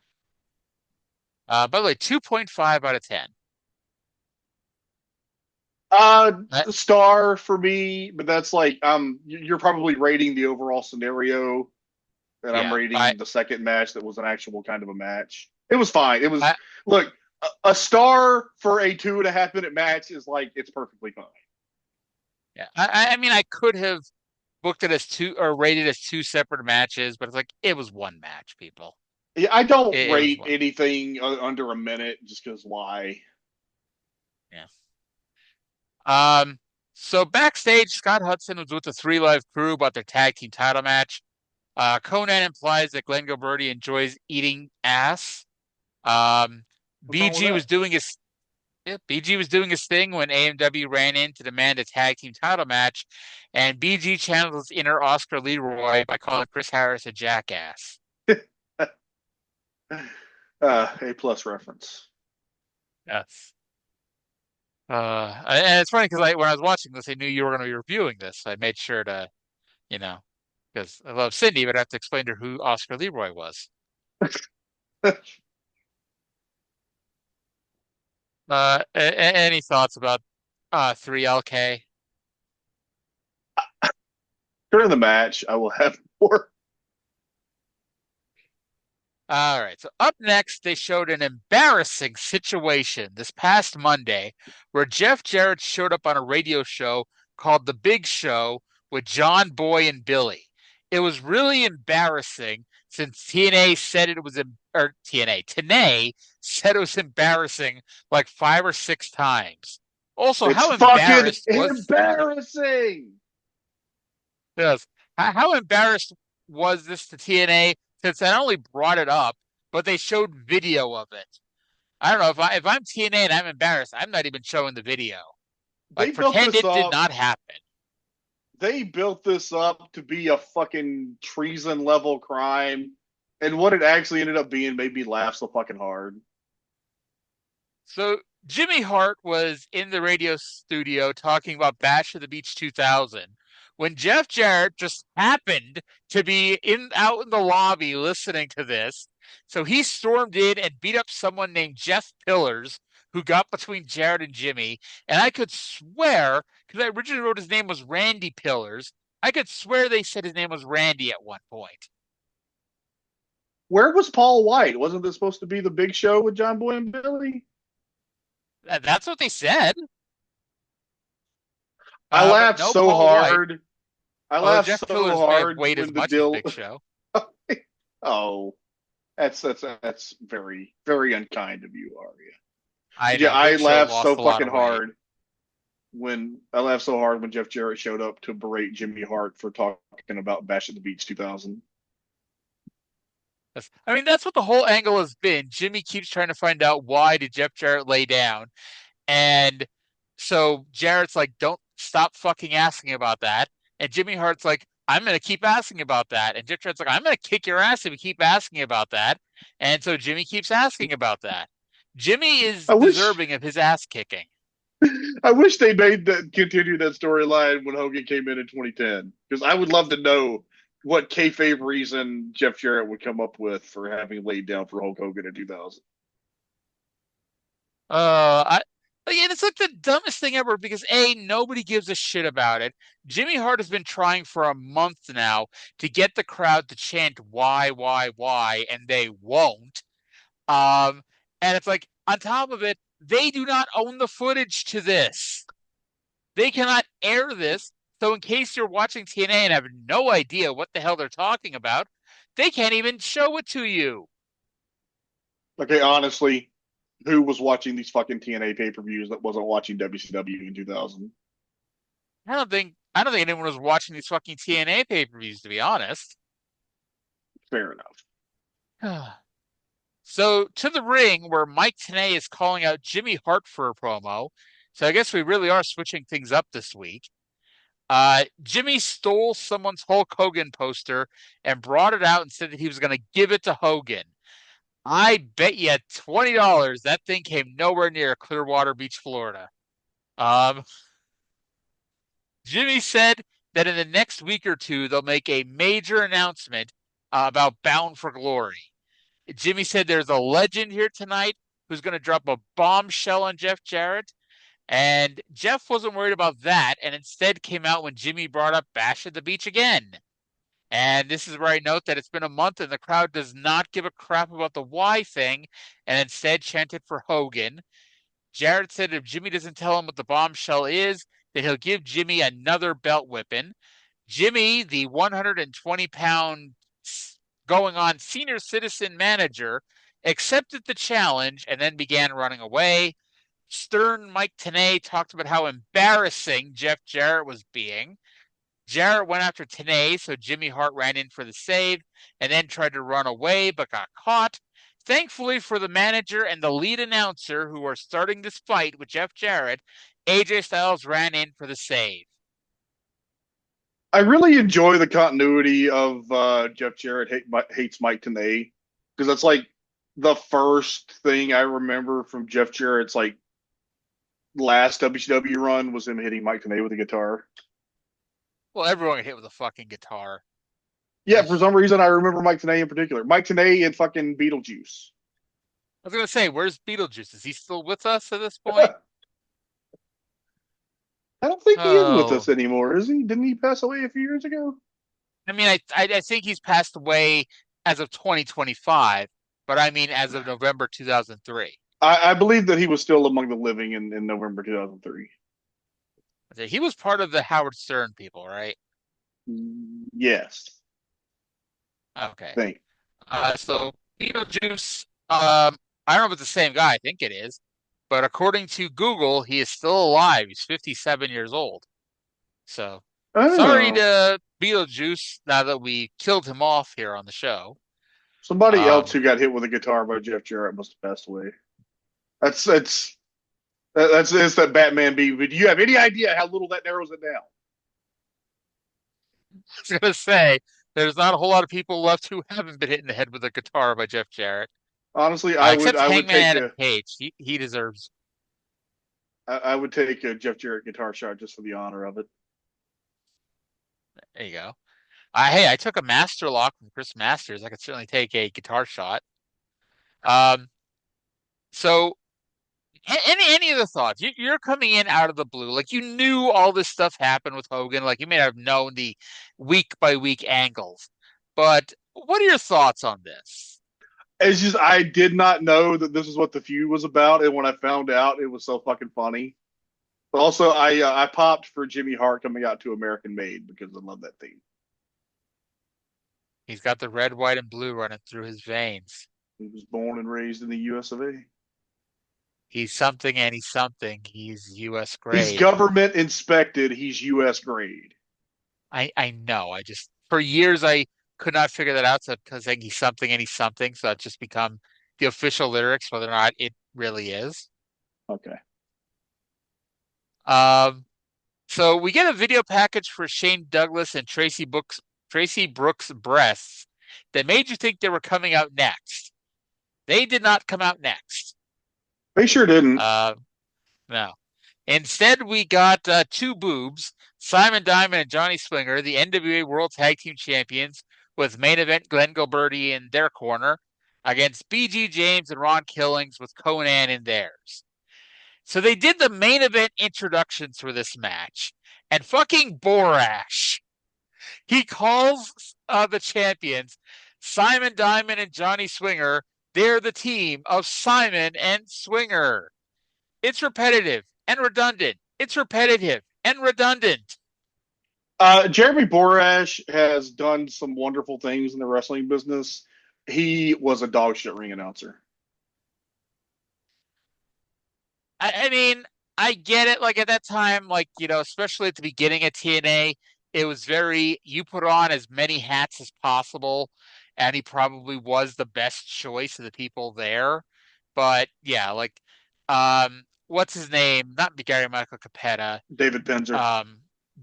By the way, 2.5 out of 10.
Star for me, but that's you're probably rating the overall scenario, and I'm rating the second match that was an actual kind of a match. It was fine. It was look, a star for a 2.5 minute match is it's perfectly fine.
Yeah, I mean, I could have booked it as 2 or rated as 2 separate matches, but it's it was one match, people.
Yeah, I don't rate anything under a minute just because why?
Yeah. So backstage, Scott Hudson was with the 3 Live crew about their tag team title match. Conan implies that Glenn Gilberti enjoys eating ass. BG was doing his thing when AMW ran in to demand a tag team title match, and BG channeled his inner Oscar Leroy by calling Chris Harris a jackass.
A+ reference.
Yes. And it's funny because when I was watching this, I knew you were going to be reviewing this. So I made sure to, because I love Cindy, but I have to explain to her who Oscar Leroy was. Any thoughts about 3LK?
During the match, I will have more.
All right. So up next, they showed an embarrassing situation this past Monday where Jeff Jarrett showed up on a radio show called The Big Show with John Boy and Billy. It was really embarrassing since TNA said it was, Tenay said it was embarrassing 5 or 6 times. Also,
it's
how embarrassed
was embarrassing?
Yes. How embarrassed was this to TNA since I not only brought it up, but they showed video of it? I don't know if I'm TNA and I'm embarrassed, I'm not even showing the video. Pretend it did not happen.
They built this up to be a fucking treason level crime, and what it actually ended up being made me laugh so fucking hard.
So Jimmy Hart was in the radio studio talking about Bash of the Beach 2000 when Jeff Jarrett just happened to be out in the lobby listening to this. So he stormed in and beat up someone named Jeff Pillars, who got between Jarrett and Jimmy. And I could swear, because I originally wrote his name was Randy Pillars, I could swear they said his name was Randy at one point.
Where was Paul White? Wasn't this supposed to be The Big Show with John Boy and Billy?
That's what they said.
I laughed so hard I
Oh,
laughed
Jeff
so
Killers may have
hard
weighed as
when the
much as
deal.
Big Show.
Oh, that's very very unkind of you, Arya.
I
Yeah,
know
I
Big Show
laughed
lost
so
a lot
fucking
of weight.
hard when Jeff Jarrett showed up to berate Jimmy Hart for talking about Bash at the Beach 2000.
I mean, that's what the whole angle has been. Jimmy keeps trying to find out why did Jeff Jarrett lay down. And so Jarrett's like, don't stop fucking asking about that. And Jimmy Hart's like, I'm going to keep asking about that. And Jeff Jarrett's like, I'm going to kick your ass if you keep asking about that. And so Jimmy keeps asking about that. Jimmy is
I wish
deserving of his ass kicking.
I wish they made that continue that storyline when Hogan came in 2010 because I would love to know what kayfabe reason Jeff Jarrett would come up with for having laid down for Hulk Hogan in 2000.
I Again, it's like the dumbest thing ever because A, nobody gives a shit about it. Jimmy Hart has been trying for a month now to get the crowd to chant why, and they won't. Um, and it's like on top of it, they do not own the footage to this. They cannot air this. So in case you're watching TNA and have no idea what the hell they're talking about, they can't even show it to you.
Okay, honestly, who was watching these fucking TNA pay-per-views that wasn't watching WCW in 2000?
I don't think anyone was watching these fucking TNA pay-per-views, to be honest.
Fair enough.
So to the ring where Mike Tenay is calling out Jimmy Hart for a promo. So I guess we really are switching things up this week. Jimmy stole someone's Hulk Hogan poster and brought it out and said that he was going to give it to Hogan. I bet you $20 that thing came nowhere near Clearwater Beach, Florida. Jimmy said that in the next week or two, they'll make a major announcement about Bound for Glory. Jimmy said there's a legend here tonight who's going to drop a bombshell on Jeff Jarrett. And Jeff wasn't worried about that and instead came out when Jimmy brought up Bash at the Beach again. And this is where I note that it's been a month and the crowd does not give a crap about the why thing and instead chanted for Hogan. Jarrett said if Jimmy doesn't tell him what the bombshell is, then he'll give Jimmy another belt whipping. Jimmy, the 120-pound going on senior citizen manager, accepted the challenge and then began running away. Stern Mike Tenay talked about how embarrassing Jeff Jarrett was being. Jarrett went after Tenay, so Jimmy Hart ran in for the save and then tried to run away but got caught. Thankfully for the manager and the lead announcer who are starting this fight with Jeff Jarrett, AJ Styles ran in for the save.
I really enjoy the continuity of Jeff Jarrett hates Mike Tenay because that's like the first thing I remember from Jeff Jarrett's like last WCW run was him hitting Mike Tenay with a guitar.
Well, everyone got hit with a fucking guitar.
Yeah, for some reason I remember Mike Tenay in particular. Mike Tenay and fucking Beetlejuice.
I was going to say, where's Beetlejuice? Is he still with us at this point?
I don't think he is with us anymore, is he? Didn't he pass away a few years ago?
I mean, I think he's passed away as of 2025, but I mean as of November 2003.
I believe that he was still among the living in November 2003.
He was part of the Howard Stern people, right?
Yes.
Okay. So Beetlejuice, I don't know if it's the same guy. I think it is. But according to Google, he is still alive. He's 57 years old. So sorry to Beetlejuice now that we killed him off here on the show.
Somebody else who got hit with a guitar by Jeff Jarrett must have passed away. That's that Batman beat. But do you have any idea how little that narrows it down?
I was gonna say there's not a whole lot of people left who haven't been hit in the head with a guitar by Jeff Jarrett.
Honestly, I would
Hangman
take
Adam Page. He deserves.
I would take a Jeff Jarrett guitar shot just for the honor of it.
There you go. Hey, I took a master lock from Chris Masters. I could certainly take a guitar shot. So any other thoughts? You're coming in out of the blue, like you knew all this stuff happened with Hogan, like you may have known the week by week angles, but what are your thoughts on this?
It's just I did not know that this is what the feud was about, and when I found out, it was so fucking funny. Also, I popped for Jimmy Hart coming out to American Made because I love that theme.
He's got the red, white, and blue running through his veins.
He was born and raised in the U.S. of A.
He's something and he's something. He's U.S.
He's
grade.
government inspected. He's U.S. grade.
I know. I just for years I could not figure that out. So because like he's something and he's something, so it's just become the official lyrics, whether or not it really is.
Okay.
Um, so we get a video package for Shane Douglas and Tracy Brooks' breasts that made you think they were coming out next. They did not come out next.
They sure didn't.
No. Instead, we got two boobs, Simon Diamond and Johnny Swinger, the NWA World Tag Team Champions, with main event Glenn Gilberti in their corner, against BG James and Ron Killings with Conan in theirs. So they did the main event introductions for this match, and fucking Borash, he calls the champions Simon Diamond and Johnny Swinger. They're the team of Simon and Swinger. It's repetitive and redundant. It's repetitive and redundant.
Jeremy Borash has done some wonderful things in the wrestling business. He was a dog shit ring announcer.
I mean, I get it. Like at that time, like, especially at the beginning of TNA, it was very, you put on as many hats as possible, and he probably was the best choice of the people there. But yeah, like, what's his name? Not Gary Michael Capetta.
David Penzer.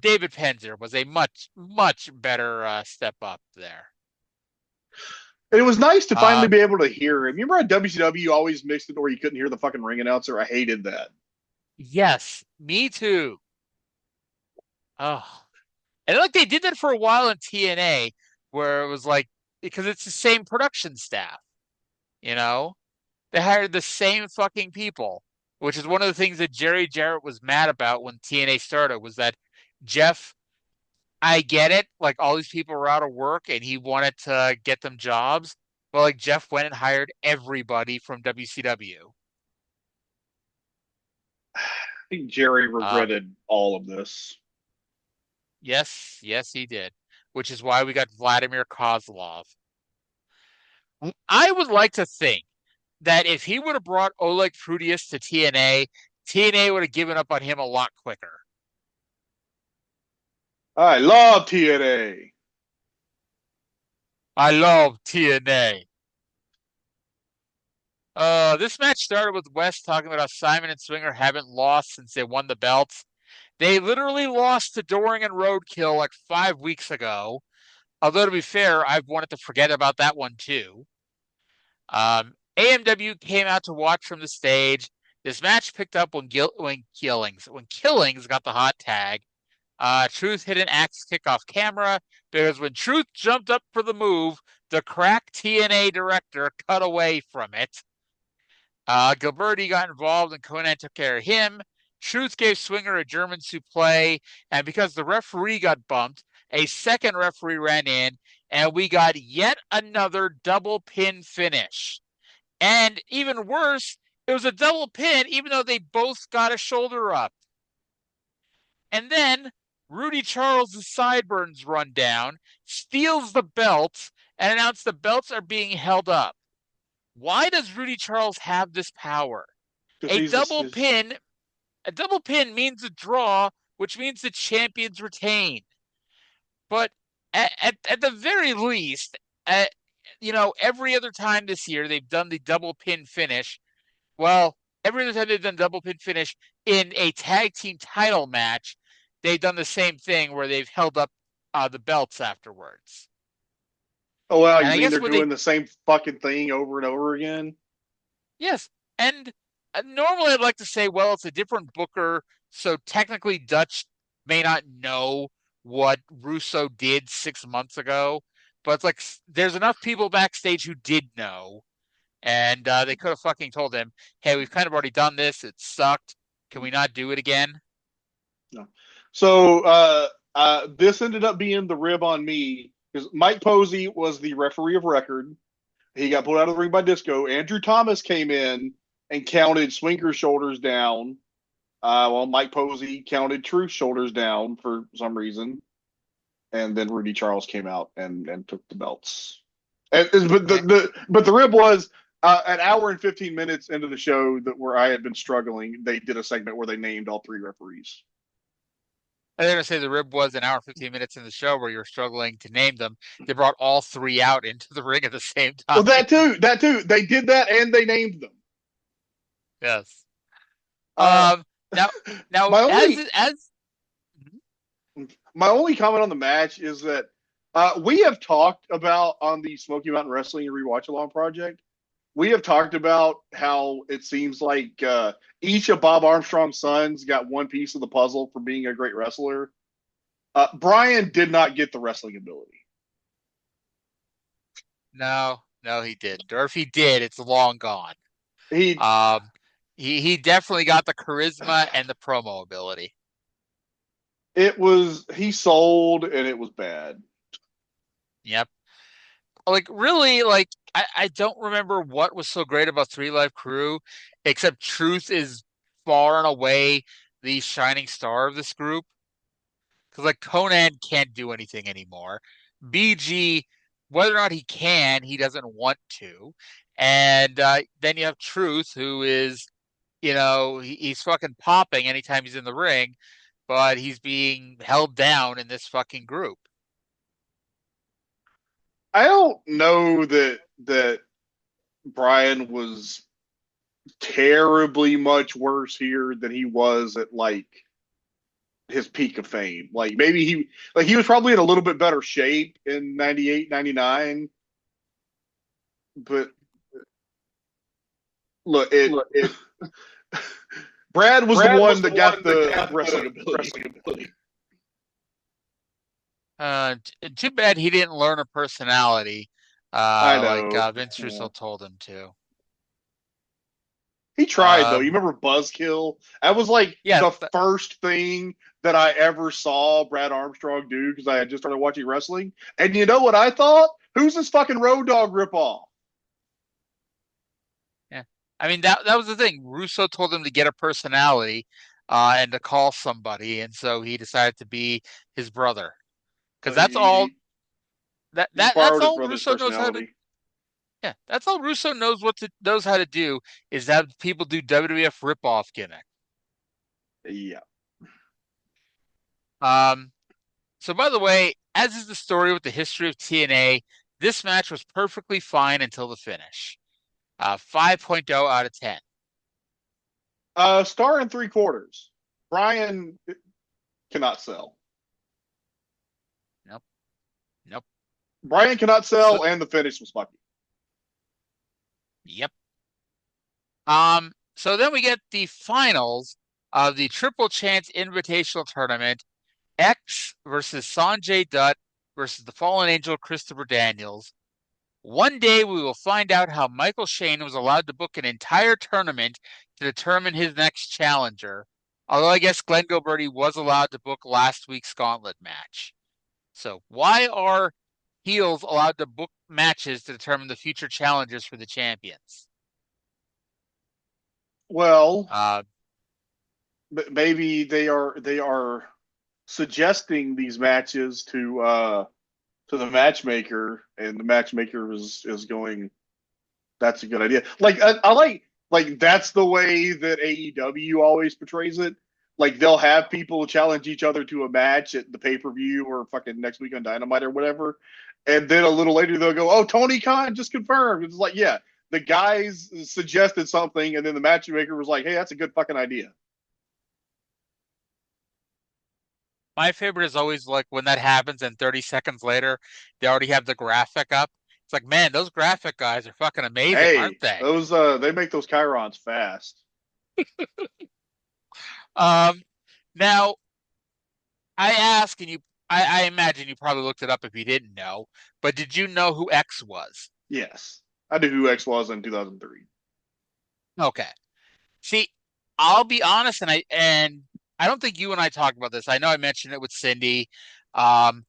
David Penzer was a much, much better step up there.
It was nice to finally be able to hear him. Remember at WCW always mixed it where you couldn't hear the fucking ring announcer? I hated that.
Yes, me too. Oh, and like they did that for a while in TNA, where it was like because it's the same production staff, you know, they hired the same fucking people, which is one of the things that Jerry Jarrett was mad about when TNA started was that Jeff. I get it, like all these people were out of work and he wanted to get them jobs, but like Jeff went and hired everybody from WCW.
I think Jerry regretted all of this.
Yes, yes, he did, which is why we got Vladimir Kozlov. I would like to think that if he would have brought Oleg Prudius to TNA, TNA would have given up on him a lot quicker.
I love TNA.
I love TNA. This match started with West talking about how Simon and Swinger haven't lost since they won the belts. They literally lost to Doring and Roadkill like 5 weeks ago. Although to be fair, I've wanted to forget about that one too. AMW came out to watch from the stage. This match picked up when Killings got the hot tag. Truth hit an axe kick off camera because when Truth jumped up for the move, the crack TNA director cut away from it. Gilberti got involved and Conan took care of him. Truth gave Swinger a German suplex, and because the referee got bumped, a second referee ran in, and we got yet another double pin finish. And even worse, it was a double pin even though they both got a shoulder up. And then Rudy Charles' sideburns run down, steals the belts, and announces the belts are being held up. Why does Rudy Charles have this power? A double pin means a draw, which means the champions retain. But at the very least, every other time this year they've done the double pin finish. Well, every other time they've done double pin finish in a tag team title match, they've done the same thing where they've held up the belts afterwards.
Oh, wow, you mean they're doing the same fucking thing over and over again?
Yes, and normally I'd like to say, well, it's a different booker, so technically Dutch may not know what Russo did 6 months ago, but it's like there's enough people backstage who did know, and they could have fucking told him, hey, we've kind of already done this, it sucked, can we not do it again?
No. So this ended up being the rib on me, because Mike Posey was the referee of record. He got pulled out of the ring by Disco. Andrew Thomas came in and counted Swinger's shoulders down. Well, Mike Posey counted Truth's shoulders down for some reason, and then Rudy Charles came out and took the belts. But the rib was an hour and 15 minutes into the show that where I had been struggling. They did a segment where they named all three referees.
I was going to say the rib was an hour 15 minutes in the show where you're struggling to name them. They brought all three out into the ring at the same time.
Well, that too. They did that and they named them.
Yes.
Uh,
now
my only,
as
my only comment on the match is that we have talked about on the Smoky Mountain Wrestling Rewatch Along project. We have talked about how it seems like each of Bob Armstrong's sons got one piece of the puzzle for being a great wrestler. Brian did not get the wrestling ability.
No, he didn't. Or if he did, it's long gone.
He
definitely got the charisma and the promo ability.
he sold and it was bad.
Yep. Like really, like I don't remember what was so great about Three Live Crew, except Truth is far and away the shining star of this group. Because like Conan can't do anything anymore. BG, whether or not he can, he doesn't want to. And then you have Truth, who is, he's fucking popping anytime he's in the ring, but he's being held down in this fucking group.
I don't know that Brian was terribly much worse here than he was at like his peak of fame. Like maybe he was probably in a little bit better shape in 98, 99. But look, Brad was the one that got the wrestling ability.
Too bad he didn't learn a personality
I know.
like Vince Russo told him to.
He tried though. You remember Buzzkill? That was like the first thing that I ever saw Brad Armstrong do because I had just started watching wrestling. And you know what I thought? Who's this fucking Road Dogg ripoff?
Yeah, I mean that was the thing. Russo told him to get a personality and to call somebody, and so he decided to be his brother. Because that's all that's all Russo knows how to. Yeah, that's all Russo knows knows how to do is have people do WWF ripoff gimmick.
Yeah.
So by the way, as is the story with the history of TNA, this match was perfectly fine until the finish. 5.0 out of 10.
Star and 3/4. Brian cannot sell.
Nope.
Brian cannot sell, and the finish was fucky.
Yep. So then we get the finals of the Triple Chance Invitational Tournament. X versus Sanjay Dutt versus the Fallen Angel Christopher Daniels. One day we will find out how Michael Shane was allowed to book an entire tournament to determine his next challenger. Although I guess Glenn Gilberti was allowed to book last week's gauntlet match. So why are heels allowed to book matches to determine the future challengers for the champions?
Well, maybe they are suggesting these matches to the matchmaker, and the matchmaker is going, that's a good idea. Like I like that's the way that AEW always portrays it. Like they'll have people challenge each other to a match at the pay-per-view or fucking next week on Dynamite or whatever. And then a little later they'll go, "Oh, Tony Khan just confirmed." It's like, yeah, the guys suggested something and then the matchmaker was like, "Hey, that's a good fucking idea."
My favorite is always like when that happens and 30 seconds later, they already have the graphic up. It's like, man, those graphic guys are fucking amazing, aren't they?
Those they make those chyrons fast.
Now I ask, and I imagine you probably looked it up if you didn't know, but did you know who X was?
Yes. I knew who X was in 2003.
Okay. See, I'll be honest, and I don't think you and I talked about this. I know I mentioned it with Cindy. I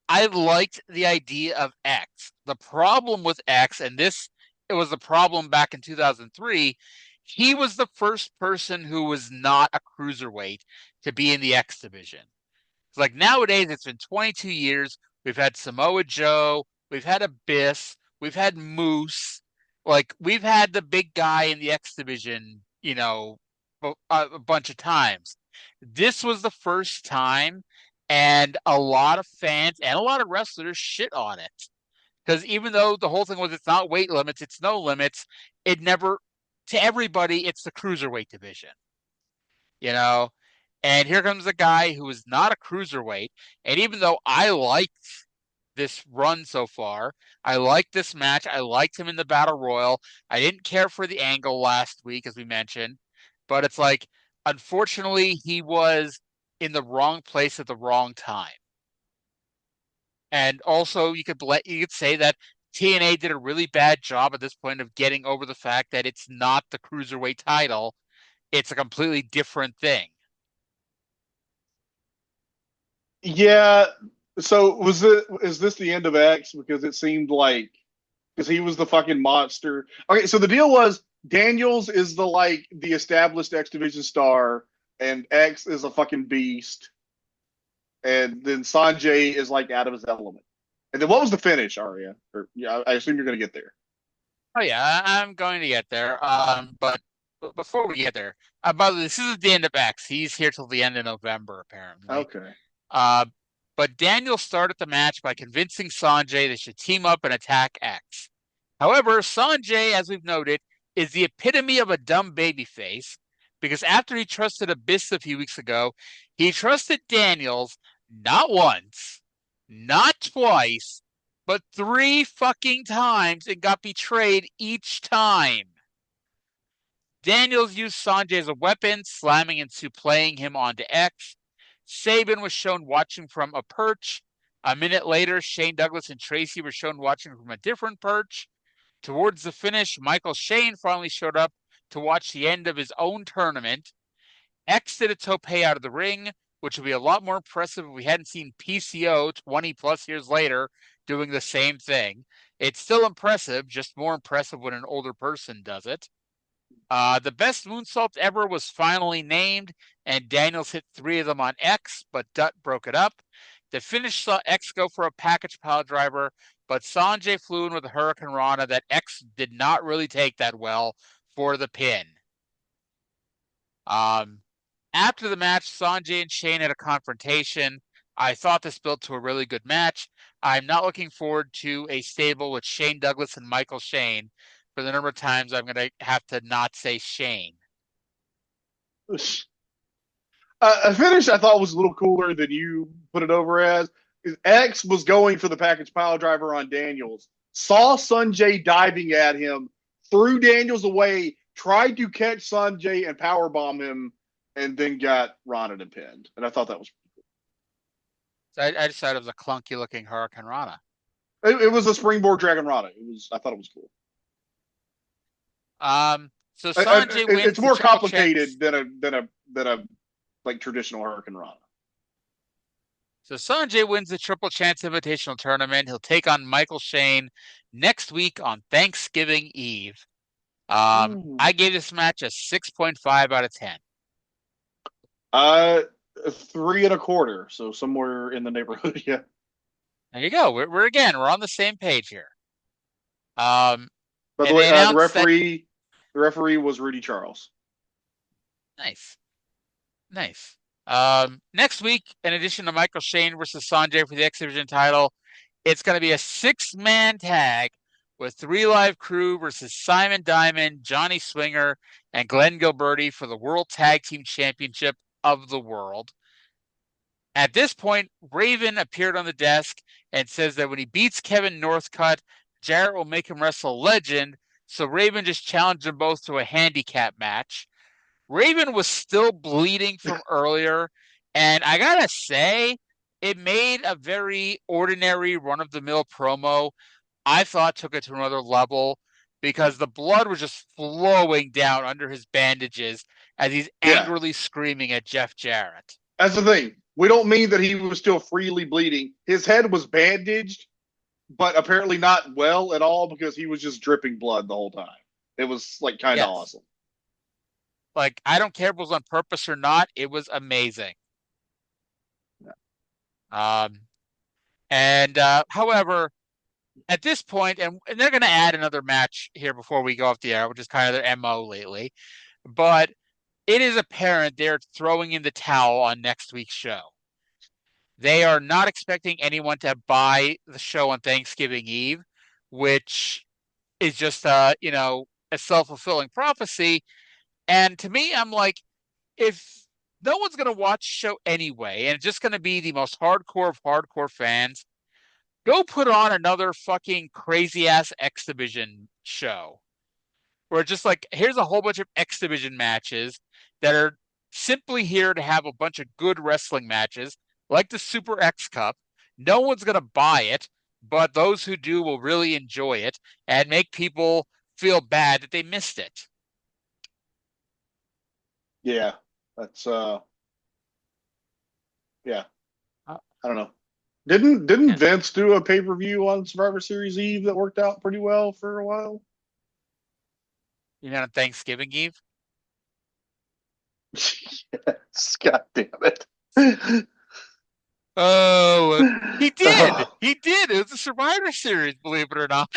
liked the idea of X. The problem with X, and it was the problem back in 2003, he was the first person who was not a cruiserweight to be in the X division. It's like nowadays, it's been 22 years. We've had Samoa Joe, we've had Abyss, we've had Moose. Like, we've had the big guy in the X division, a bunch of times. This was the first time, and a lot of fans and a lot of wrestlers shit on it. Because even though the whole thing was it's not weight limits, it's no limits, it never, to everybody, it's the cruiserweight division, you know? And here comes a guy who is not a cruiserweight. And even though I liked this run so far, I liked this match, I liked him in the Battle Royal. I didn't care for the angle last week, as we mentioned. But it's like, unfortunately, he was in the wrong place at the wrong time. And also, you could say that TNA did a really bad job at this point of getting over the fact that it's not the cruiserweight title; it's a completely different thing.
Yeah. So is this the end of X? Because it seemed like because he was the fucking monster. Okay, so the deal was Daniels is the established X Division star, and X is a fucking beast, and then Sanjay is like out of his element. And then what was the finish, Arya? Or yeah, I assume you're gonna get there.
Oh yeah, I'm going to get there. But before we get there, by the way, this is the end of X. He's here till the end of November, apparently.
Okay.
Uh, but Daniel started the match by convincing Sanjay they should team up and attack X. However, Sanjay, as we've noted, is the epitome of a dumb babyface because after he trusted Abyss a few weeks ago, he trusted Daniels not once, not twice, but 3 fucking times and got betrayed each time. Daniels used Sanjay as a weapon, slamming and supplaying him onto X. Sabin was shown watching from a perch. A minute later, Shane Douglas and Tracy were shown watching from a different perch. Towards the finish, Michael Shane finally showed up to watch the end of his own tournament. X did a tope out of the ring, which would be a lot more impressive if we hadn't seen PCO 20 plus years later doing the same thing. It's still impressive, just more impressive when an older person does it. The best moonsault ever was finally named, and Daniels hit 3 of them on X, but Dutt broke it up. The finish saw X go for a package pile driver, but Sanjay flew in with a Hurricane Rana that X did not really take that well for the pin. After the match, Sanjay and Shane had a confrontation. I thought this built to a really good match. I'm not looking forward to a stable with Shane Douglas and Michael Shane for the number of times I'm going to have to not say Shane.
A finish I thought was a little cooler than you put it over as. X was going for the package pile driver on Daniels, saw Sanjay diving at him, threw Daniels away, tried to catch Sanjay and powerbomb him, and then got Rana and pinned. And I thought that was pretty
cool. So I just thought it was a clunky looking Hurricane Rana.
It was a springboard Dragon Rana. I thought it was cool.
So Sanjay wins.
It's more complicated than a like traditional Hurricane Rana.
So Sanjay wins the Triple Chance Invitational Tournament. He'll take on Michael Shane next week on Thanksgiving Eve. I gave this match a 6.5 out of 10.
3 1/4, so somewhere in the neighborhood. Yeah.
There you go. We're on the same page here.
By the way, the referee was Rudy Charles.
Nice. Next week, in addition to Michael Shane versus Sanjay for the X Division title, it's going to be a 6-man tag with 3 Live Crew versus Simon Diamond, Johnny Swinger, and Glenn Gilberti for the World Tag Team Championship of the world. At this point, Raven appeared on the desk and says that when he beats Kevin Northcutt, Jarrett will make him wrestle a legend, so Raven just challenged them both to a handicap match. Raven was still bleeding from earlier, and I gotta say, it made a very ordinary run-of-the-mill promo. I thought took it to another level because the blood was just flowing down under his bandages as he's angrily screaming at Jeff Jarrett.
That's the thing. We don't mean that he was still freely bleeding. His head was bandaged, but apparently not well at all because he was just dripping blood the whole time. It was like kind of awesome.
Like, I don't care if it was on purpose or not. It was amazing. However, at this point, and they're going to add another match here before we go off the air, which is kind of their MO lately. But it is apparent they're throwing in the towel on next week's show. They are not expecting anyone to buy the show on Thanksgiving Eve, which is just a self-fulfilling prophecy. And to me, I'm like, if no one's going to watch the show anyway, and it's just going to be the most hardcore of hardcore fans, go put on another fucking crazy ass X Division show. Where it's just like, here's a whole bunch of X Division matches that are simply here to have a bunch of good wrestling matches, like the Super X Cup. No one's going to buy it, but those who do will really enjoy it and make people feel bad that they missed it.
Yeah, that's yeah. I don't know. Didn't Vince do a pay-per-view on Survivor Series Eve that worked out pretty well for a while?
You know, on Thanksgiving Eve?
Yes, God damn it.
Oh, he did. He did. It was a Survivor Series, believe it or not.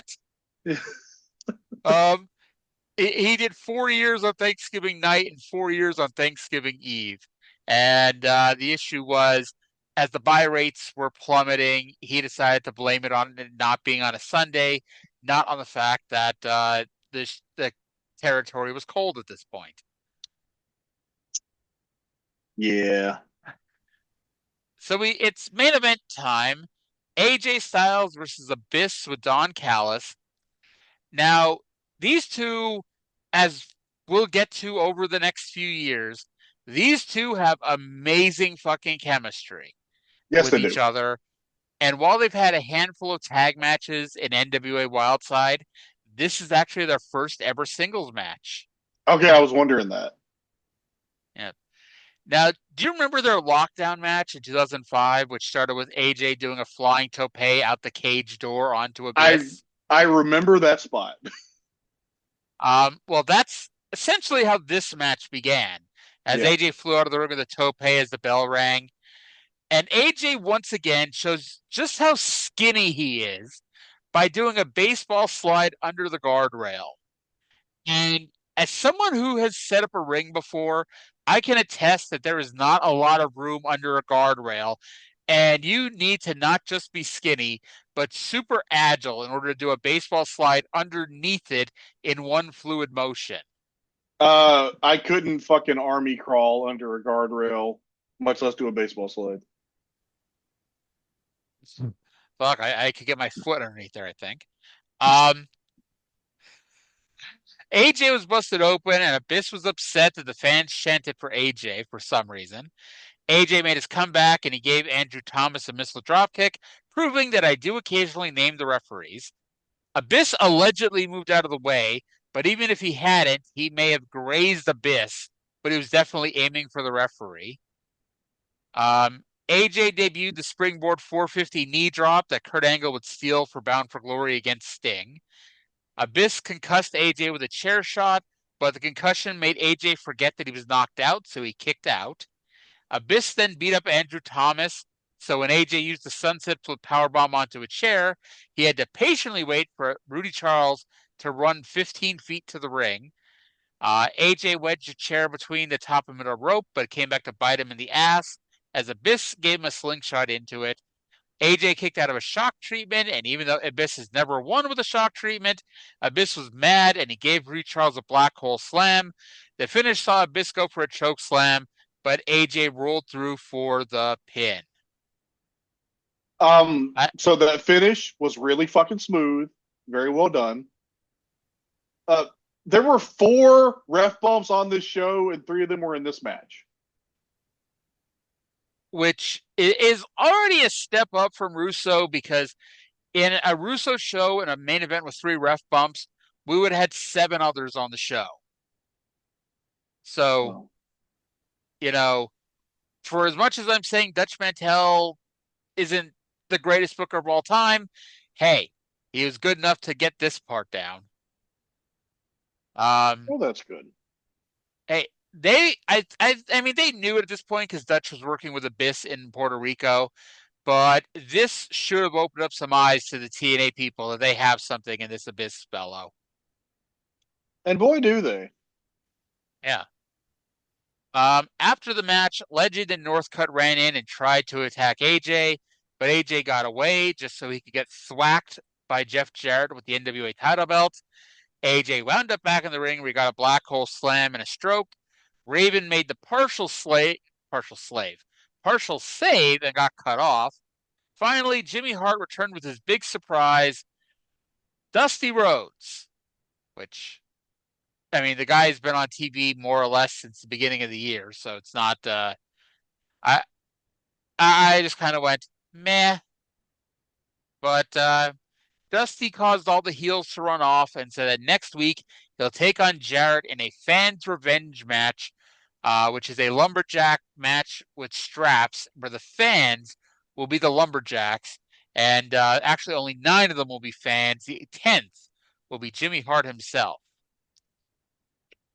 He did 4 years on Thanksgiving night and 4 years on Thanksgiving Eve. And the issue was, as the buy rates were plummeting, he decided to blame it on it not being on a Sunday, not on the fact that the territory was cold at this point.
Yeah.
So it's main event time. AJ Styles versus Abyss with Don Callis. Now, these two, as we'll get to over the next few years, these two have amazing fucking chemistry
Yes,
with
they
each
do.
other. And while they've had a handful of tag matches in NWA Wildside, this is actually their first ever singles match.
Okay, I was wondering that.
Yeah. Now, do you remember their lockdown match in 2005, which started with AJ doing a flying tope out the cage door onto Abyss?
I remember that spot.
Well, that's essentially how this match began, as
Yeah.
AJ flew out of the ring with a tope as the bell rang. And AJ once again shows just how skinny he is by doing a baseball slide under the guardrail. And as someone who has set up a ring before, I can attest that there is not a lot of room under a guardrail. And you need to not just be skinny, but super agile in order to do a baseball slide underneath it in one fluid motion.
I couldn't fucking army crawl under a guardrail, much less do a baseball slide.
Fuck, I could get my foot underneath there, I think. AJ was busted open, and Abyss was upset that the fans chanted for AJ for some reason. AJ made his comeback, and he gave Andrew Thomas a missile dropkick, proving that I do occasionally name the referees. Abyss allegedly moved out of the way, but even if he hadn't, he may have grazed Abyss, but he was definitely aiming for the referee. AJ debuted the springboard 450 knee drop that Kurt Angle would steal for Bound for Glory against Sting. Abyss concussed AJ with a chair shot, but the concussion made AJ forget that he was knocked out, so he kicked out. Abyss then beat up Andrew Thomas, so when AJ used the sunset flip powerbomb onto a chair, he had to patiently wait for Rudy Charles to run 15 feet to the ring. AJ wedged a chair between the top and middle rope, but it came back to bite him in the ass, as Abyss gave him a slingshot into it. AJ kicked out of a shock treatment, and even though Abyss has never won with a shock treatment, Abyss was mad, and he gave Rudy Charles a black hole slam. The finish saw Abyss go for a choke slam, but AJ rolled through for the pin.
So that finish was really fucking smooth. Very well done. There were 4 ref bumps on this show, and 3 of them were in this match.
Which is already a step up from Russo, because in a Russo show in a main event with 3 ref bumps, we would have had 7 others on the show. So, for as much as I'm saying Dutch Mantel isn't the greatest booker of all time, hey, he was good enough to get this part down.
Well, that's good.
Hey, I mean, they knew it at this point because Dutch was working with Abyss in Puerto Rico, but this should have opened up some eyes to the TNA people that they have something in this Abyss fellow.
And boy, do they.
Yeah. After the match, Legend and Northcutt ran in and tried to attack AJ, but AJ got away just so he could get thwacked by Jeff Jarrett with the NWA title belt. AJ wound up back in the ring where he got a black hole slam and a stroke. Raven made the partial save and got cut off. Finally, Jimmy Hart returned with his big surprise, Dusty Rhodes, which, I mean, the guy's been on TV more or less since the beginning of the year, so it's not. I I just kind of went meh, but Dusty caused all the heels to run off and said that next week he'll take on Jarrett in a fans revenge match, which is a lumberjack match with straps, where the fans will be the lumberjacks, and actually only 9 of them will be fans. The 10th will be Jimmy Hart himself.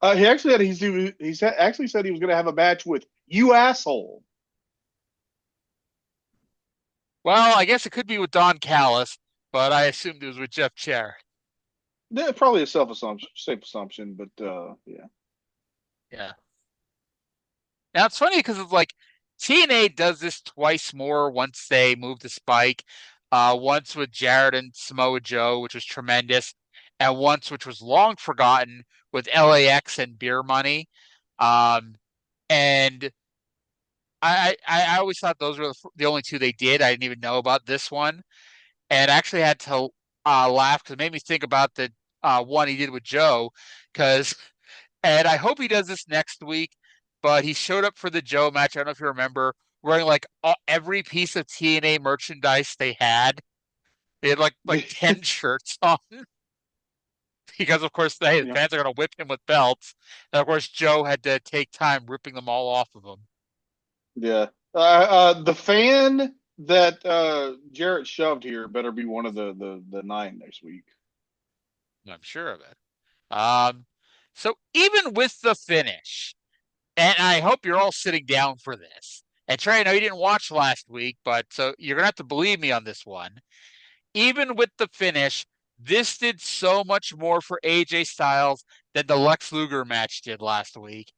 He actually actually said he was going to have a match with you asshole.
Well, I guess it could be with Don Callis, but I assumed it was with Jeff Jarrett.
Yeah, probably a safe assumption, but yeah.
Yeah. Now it's funny because it's like TNA does this twice more once they move to Spike. Once with Jarrett and Samoa Joe, which was tremendous, and once which was long forgotten with LAX and Beer Money. And I always thought those were the only 2 they did. I didn't even know about this one, and I actually had to laugh because it made me think about the one he did with Joe. Because and I hope he does this next week. But he showed up for the Joe match. I don't know if you remember, wearing like every piece of TNA merchandise they had. They had like 10 shirts on because, of course, the
Yeah.
fans are going to whip him with belts. And of course, Joe had to take time ripping them all off of him.
Yeah. The fan that Jarrett shoved here better be one of the 9 next week.
I'm sure of it. So even with the finish, and I hope you're all sitting down for this. And Trae, I know you didn't watch last week, but so you're gonna have to believe me on this one. Even with the finish, this did so much more for AJ Styles than the Lex Luger match did last week.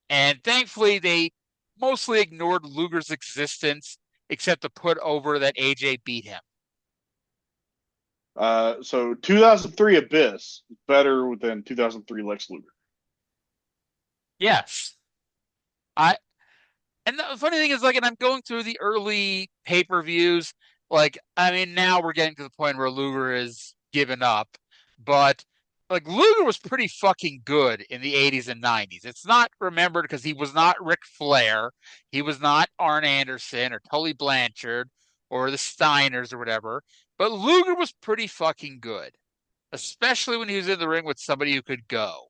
And thankfully, they mostly ignored Luger's existence, except to put over that AJ beat him.
So 2003 Abyss better than 2003 Lex Luger.
Yes. And the funny thing is, like, and I'm going through the early pay-per-views. Like, I mean, now we're getting to the point where Luger is given up, but like Luger was pretty fucking good in the 80s and 90s. It's not remembered because he was not Ric Flair, he was not Arn Anderson or Tully Blanchard or the Steiners or whatever, but Luger was pretty fucking good, especially when he was in the ring with somebody who could go.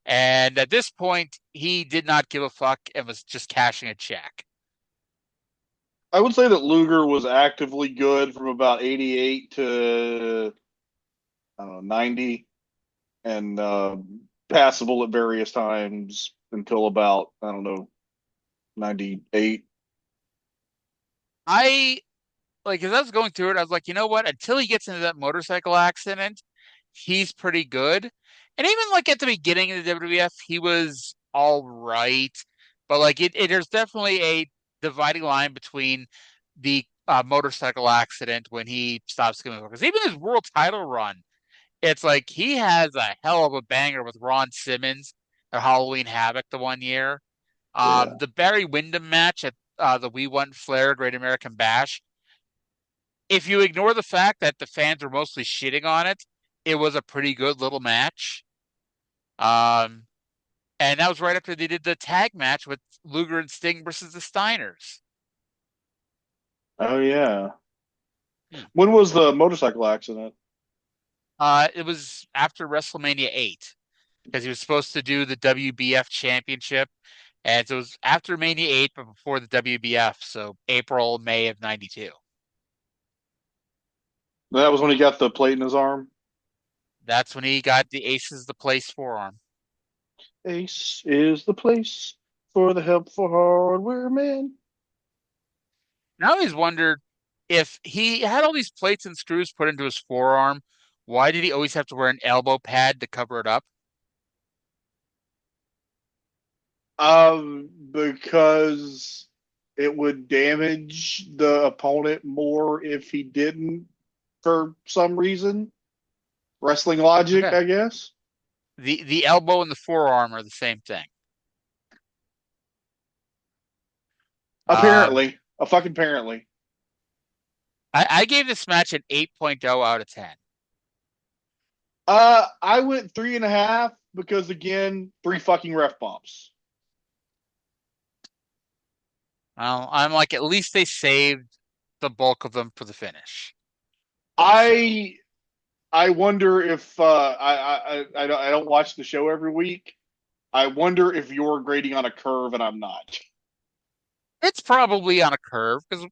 And at this point, he did not give a fuck and was just cashing a check.
I would say that Luger was actively good from about 88 to I don't know 90, and passable at various times until about I don't know 98.
I like as I was going through it, I was like, you know what? Until he gets into that motorcycle accident, he's pretty good. And even like at the beginning of the WWF, he was all right. But like there's definitely a dividing line between the motorcycle accident when he stops giving because even his world title run, it's like he has a hell of a banger with Ron Simmons at Halloween Havoc the one year.
Yeah.
The Barry Windham match at the We Want Flair Great American Bash. If you ignore the fact that the fans were mostly shitting on it, it was a pretty good little match. Um, and that was right after they did the tag match with Luger and Sting versus the Steiners.
Oh yeah. When was the motorcycle accident?
It was after WrestleMania 8 because he was supposed to do the WBF championship. And so it was after Mania 8, but before the WBF. So April, May of 92.
That was when he got the plate in his arm.
That's when he got the Aces the Place forearm.
Ace is the place for the helpful hardware man.
Now I always wondered if he had all these plates and screws put into his forearm, why did he always have to wear an elbow pad to cover it up?
Because it would damage the opponent more if he didn't for some reason. Wrestling logic,
Okay.
I guess.
The elbow and the forearm are the same thing. Um,
Apparently. A fucking apparently.
I gave this match an 8.0 out of 10.
I went 3.5 because again, 3 fucking ref bumps.
I'm like, at least they saved the bulk of them for the finish.
I wonder if I don't watch the show every week. I wonder if you're grading on a curve and I'm not.
It's probably on a curve because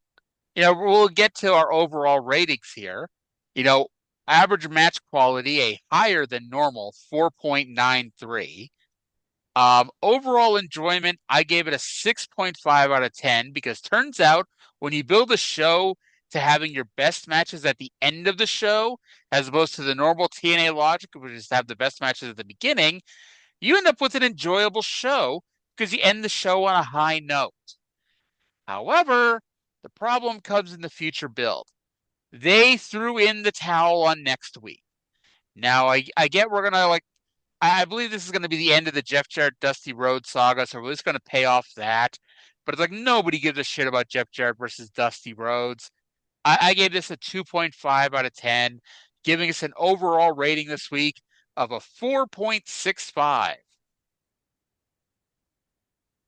we'll get to our overall ratings here. You know, average match quality a higher than normal 4.93. Overall enjoyment, I gave it a 6.5 out of 10 because turns out when you build a show to having your best matches at the end of the show, as opposed to the normal TNA logic, which is to have the best matches at the beginning, you end up with an enjoyable show because you end the show on a high note. However, the problem comes in the future build. They threw in the towel on next week. Now, I get we're gonna I believe this is going to be the end of the Jeff Jarrett Dusty Rhodes saga, so we're just going to pay off that. But it's like nobody gives a shit about Jeff Jarrett versus Dusty Rhodes. I gave this a 2.5 out of 10, giving us an overall rating this week of a 4.65.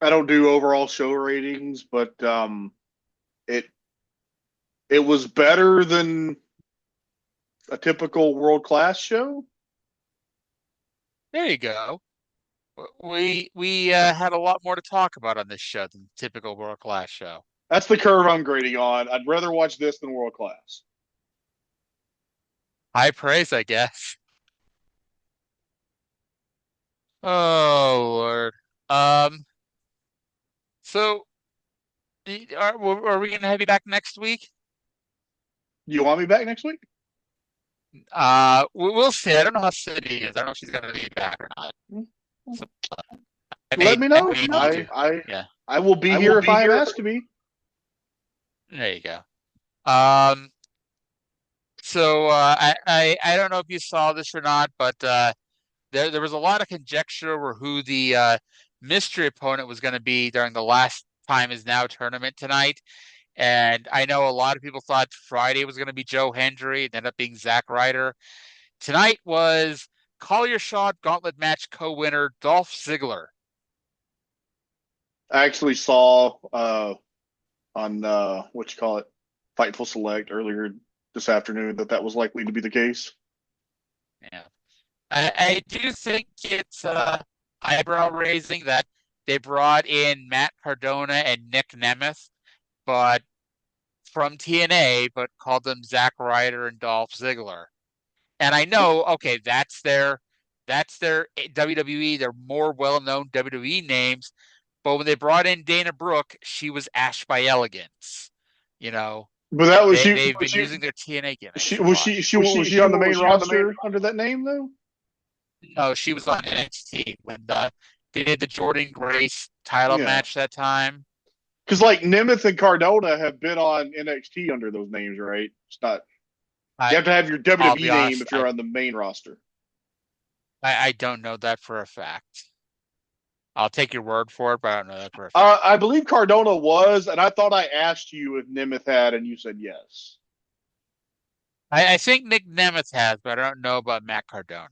I don't do overall show ratings, but it it was better than a typical world class show.
There you go. We had a lot more to talk about on this show than typical world class show.
That's the curve I'm grading on. I'd rather watch this than world class.
High praise, I guess. Oh Lord. Um. So, are we gonna have you back next week?
You want me back next week?
We'll see. I don't know how Sydney is. I don't know if she's gonna be back or not. So,
Let me
I
know.
may need you. Yeah.
I will be here if I am asked to be.
There you go. So I don't know if you saw this or not, but there was a lot of conjecture over who the mystery opponent was going to be during the last time is now tournament tonight. And I know a lot of people thought Friday was going to be Joe Hendry. It ended up being Zack Ryder. Tonight was Collier Shot Gauntlet match co-winner Dolph Ziggler.
I actually saw on what you call it, Fightful Select earlier this afternoon that was likely to be the case.
Yeah. I do think it's eyebrow raising that they brought in Matt Cardona and Nick Nemeth, but from TNA, but called them Zack Ryder and Dolph Ziggler. And I know, okay, that's their WWE, their more well-known WWE names. But when they brought in Dana Brooke, she was Ash by Elegance. You know,
But that was
they've been using their TNA gimmicks.
was she on the main roster under that name though?
No, she was on NXT when they did the Jordan Grace title match that time.
Because like Nemeth and Cardona have been on NXT under those names, right? It's not. You have to have your WWE name if you're on the main roster.
I don't know that for a fact. I'll take your word for it, but I don't know that for a fact.
I believe Cardona was, and I thought I asked you if Nemeth had, and you said yes.
I think Nick Nemeth has, but I don't know about Matt Cardona.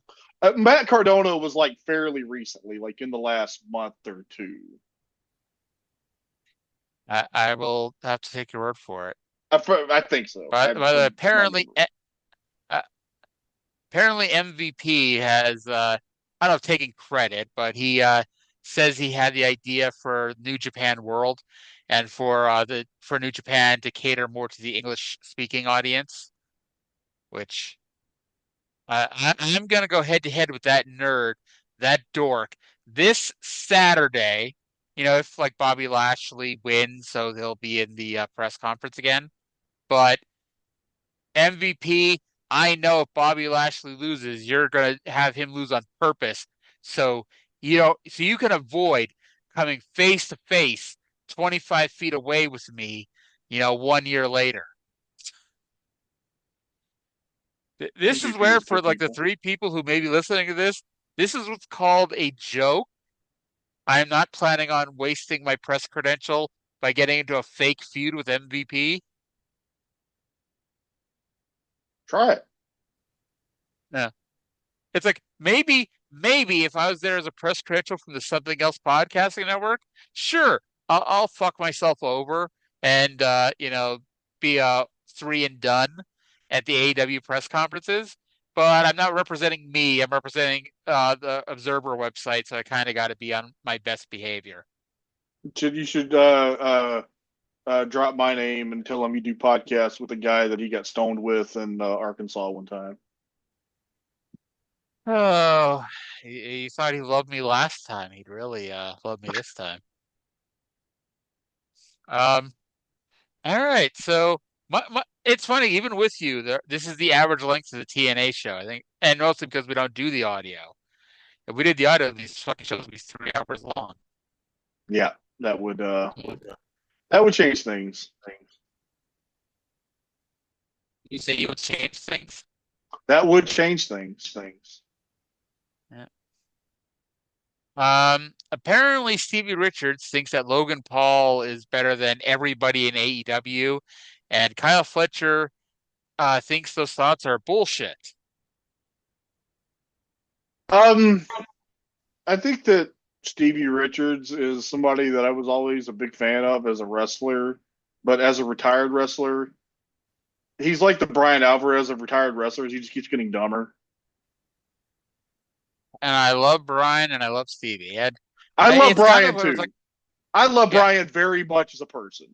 Matt Cardona was like fairly recently, like in the last month or two.
I will have to take your word for it.
I think so.
But apparently MVP has I don't know if taking credit, but he says he had the idea for New Japan World and for New Japan to cater more to the English speaking audience, which I'm gonna go head to head with that nerd, that dork, this Saturday, if like Bobby Lashley wins, so he'll be in the press conference again. But MVP, I know if Bobby Lashley loses, you're gonna have him lose on purpose. So so you can avoid coming face to face 25 feet away with me, 1 year later. This is
MVP
where
is
for
good
like the
people.
three people who may be listening to this is what's called a joke. I am not planning on wasting my press credential by getting into a fake feud with MVP.
Try it.
No. It's like maybe if I was there as a press credential from the Something Else Podcasting Network, sure, I'll fuck myself over and be a three and done at the AEW press conferences. But I'm not representing me. I'm representing the Observer website, so I kind of got to be on my best behavior.
You should drop my name and tell him you do podcasts with a guy that he got stoned with in Arkansas one time.
Oh, he thought he loved me last time. He'd really love me this time. Um, all right. So it's funny, even with you, this is the average length of the TNA show, I think, and mostly because we don't do the audio. If we did the audio, these fucking shows would be 3 hours long.
Yeah, that would change things.
You say you would change things?
That would change things.
Yeah. Apparently Stevie Richards thinks that Logan Paul is better than everybody in AEW, and Kyle Fletcher thinks those thoughts are bullshit.
I think that Stevie Richards is somebody that I was always a big fan of as a wrestler, but as a retired wrestler, he's like the Brian Alvarez of retired wrestlers. He just keeps getting dumber.
And I love Brian and I love Stevie. And
I love
it's kind
Brian
of it was
too.
like,
I love
yeah,
Brian very much as a person.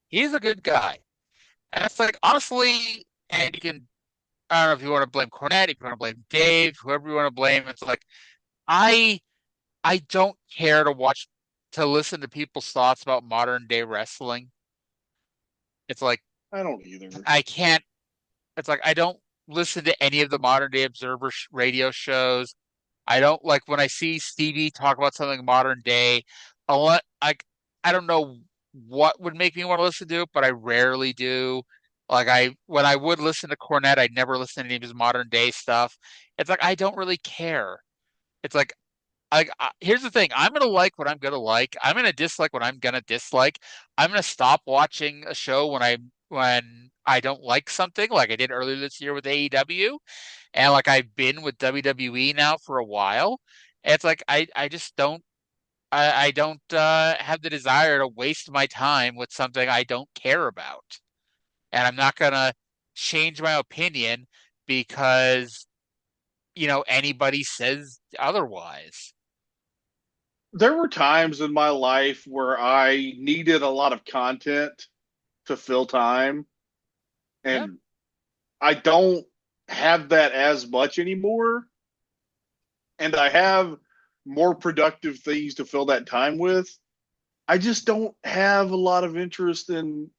he's a good guy. And it's like honestly, and you can I don't know if you want to blame Cornette, if you want to blame Dave, whoever you want to blame. It's like I I don't care to listen to people's thoughts about modern day wrestling. It's like
I don't either.
I can't. It's like I don't listen to any of the modern day Observer radio shows. I don't like when I see Stevie talk about something modern day. I don't know what would make me want to listen to it, but I rarely do. Like when I would listen to Cornette, I'd never listen to any of his modern day stuff. It's like I don't really care. It's like here's the thing. I'm gonna like what I'm gonna like. I'm gonna dislike what I'm gonna dislike. I'm gonna stop watching a show when I don't like something, like I did earlier this year with AEW, and like I've been with WWE now for a while. It's like I just don't have the desire to waste my time with something I don't care about, and I'm not gonna change my opinion because anybody says otherwise.
There were times in my life where I needed a lot of content to fill time,
Yeah.
and I don't have that as much anymore. And I have more productive things to fill that time with. I just don't have a lot of interest in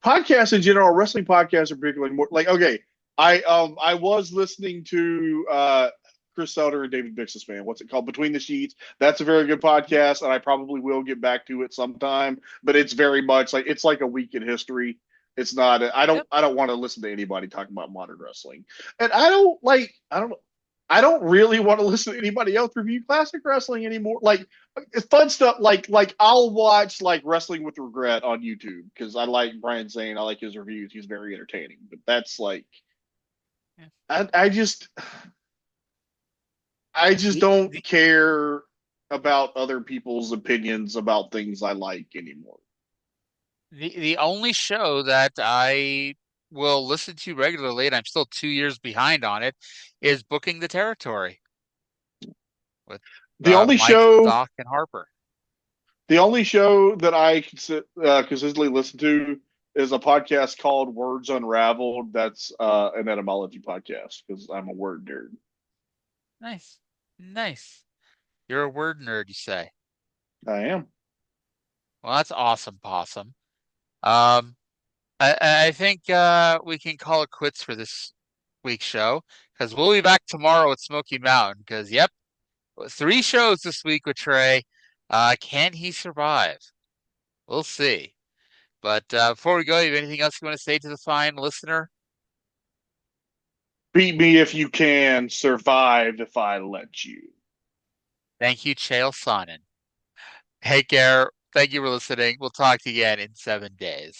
podcasts in general. Wrestling podcasts are particularly more like okay. I was listening to Chris Sauter and David Bixenspan. What's it called? Between the Sheets. That's a very good podcast, and I probably will get back to it sometime. But it's very much like it's like a week in history. It's not.
Yep.
I don't want to listen to anybody talking about modern wrestling, and I don't really want to listen to anybody else review classic wrestling anymore. Like it's fun stuff. Like I'll watch like Wrestling with Regret on YouTube because I like Brian Zane. I like his reviews. He's very entertaining. But that's like
Yeah.
I just don't care about other people's opinions about things I like anymore.
The only show that I will listen to regularly, and I'm still 2 years behind on it, is Booking the Territory with
The only
Mike,
show
Doc, and Harper.
The only show that I consistently listen to is a podcast called Words Unraveled. That's an etymology podcast because I'm a word nerd.
Nice, nice. You're a word nerd, you say.
I am.
Well, that's awesome, Possum. Um, I think we can call it quits for this week's show because we'll be back tomorrow with Smoky Mountain. Because yep, 3 shows this week with Trae. Can he survive? We'll see. But before we go, you have anything else you want to say to the fine listener?
Beat me if you can, survive if I let you.
Thank you, Chael Sonnen. Take care. Thank you for listening. We'll talk to you again in 7 days.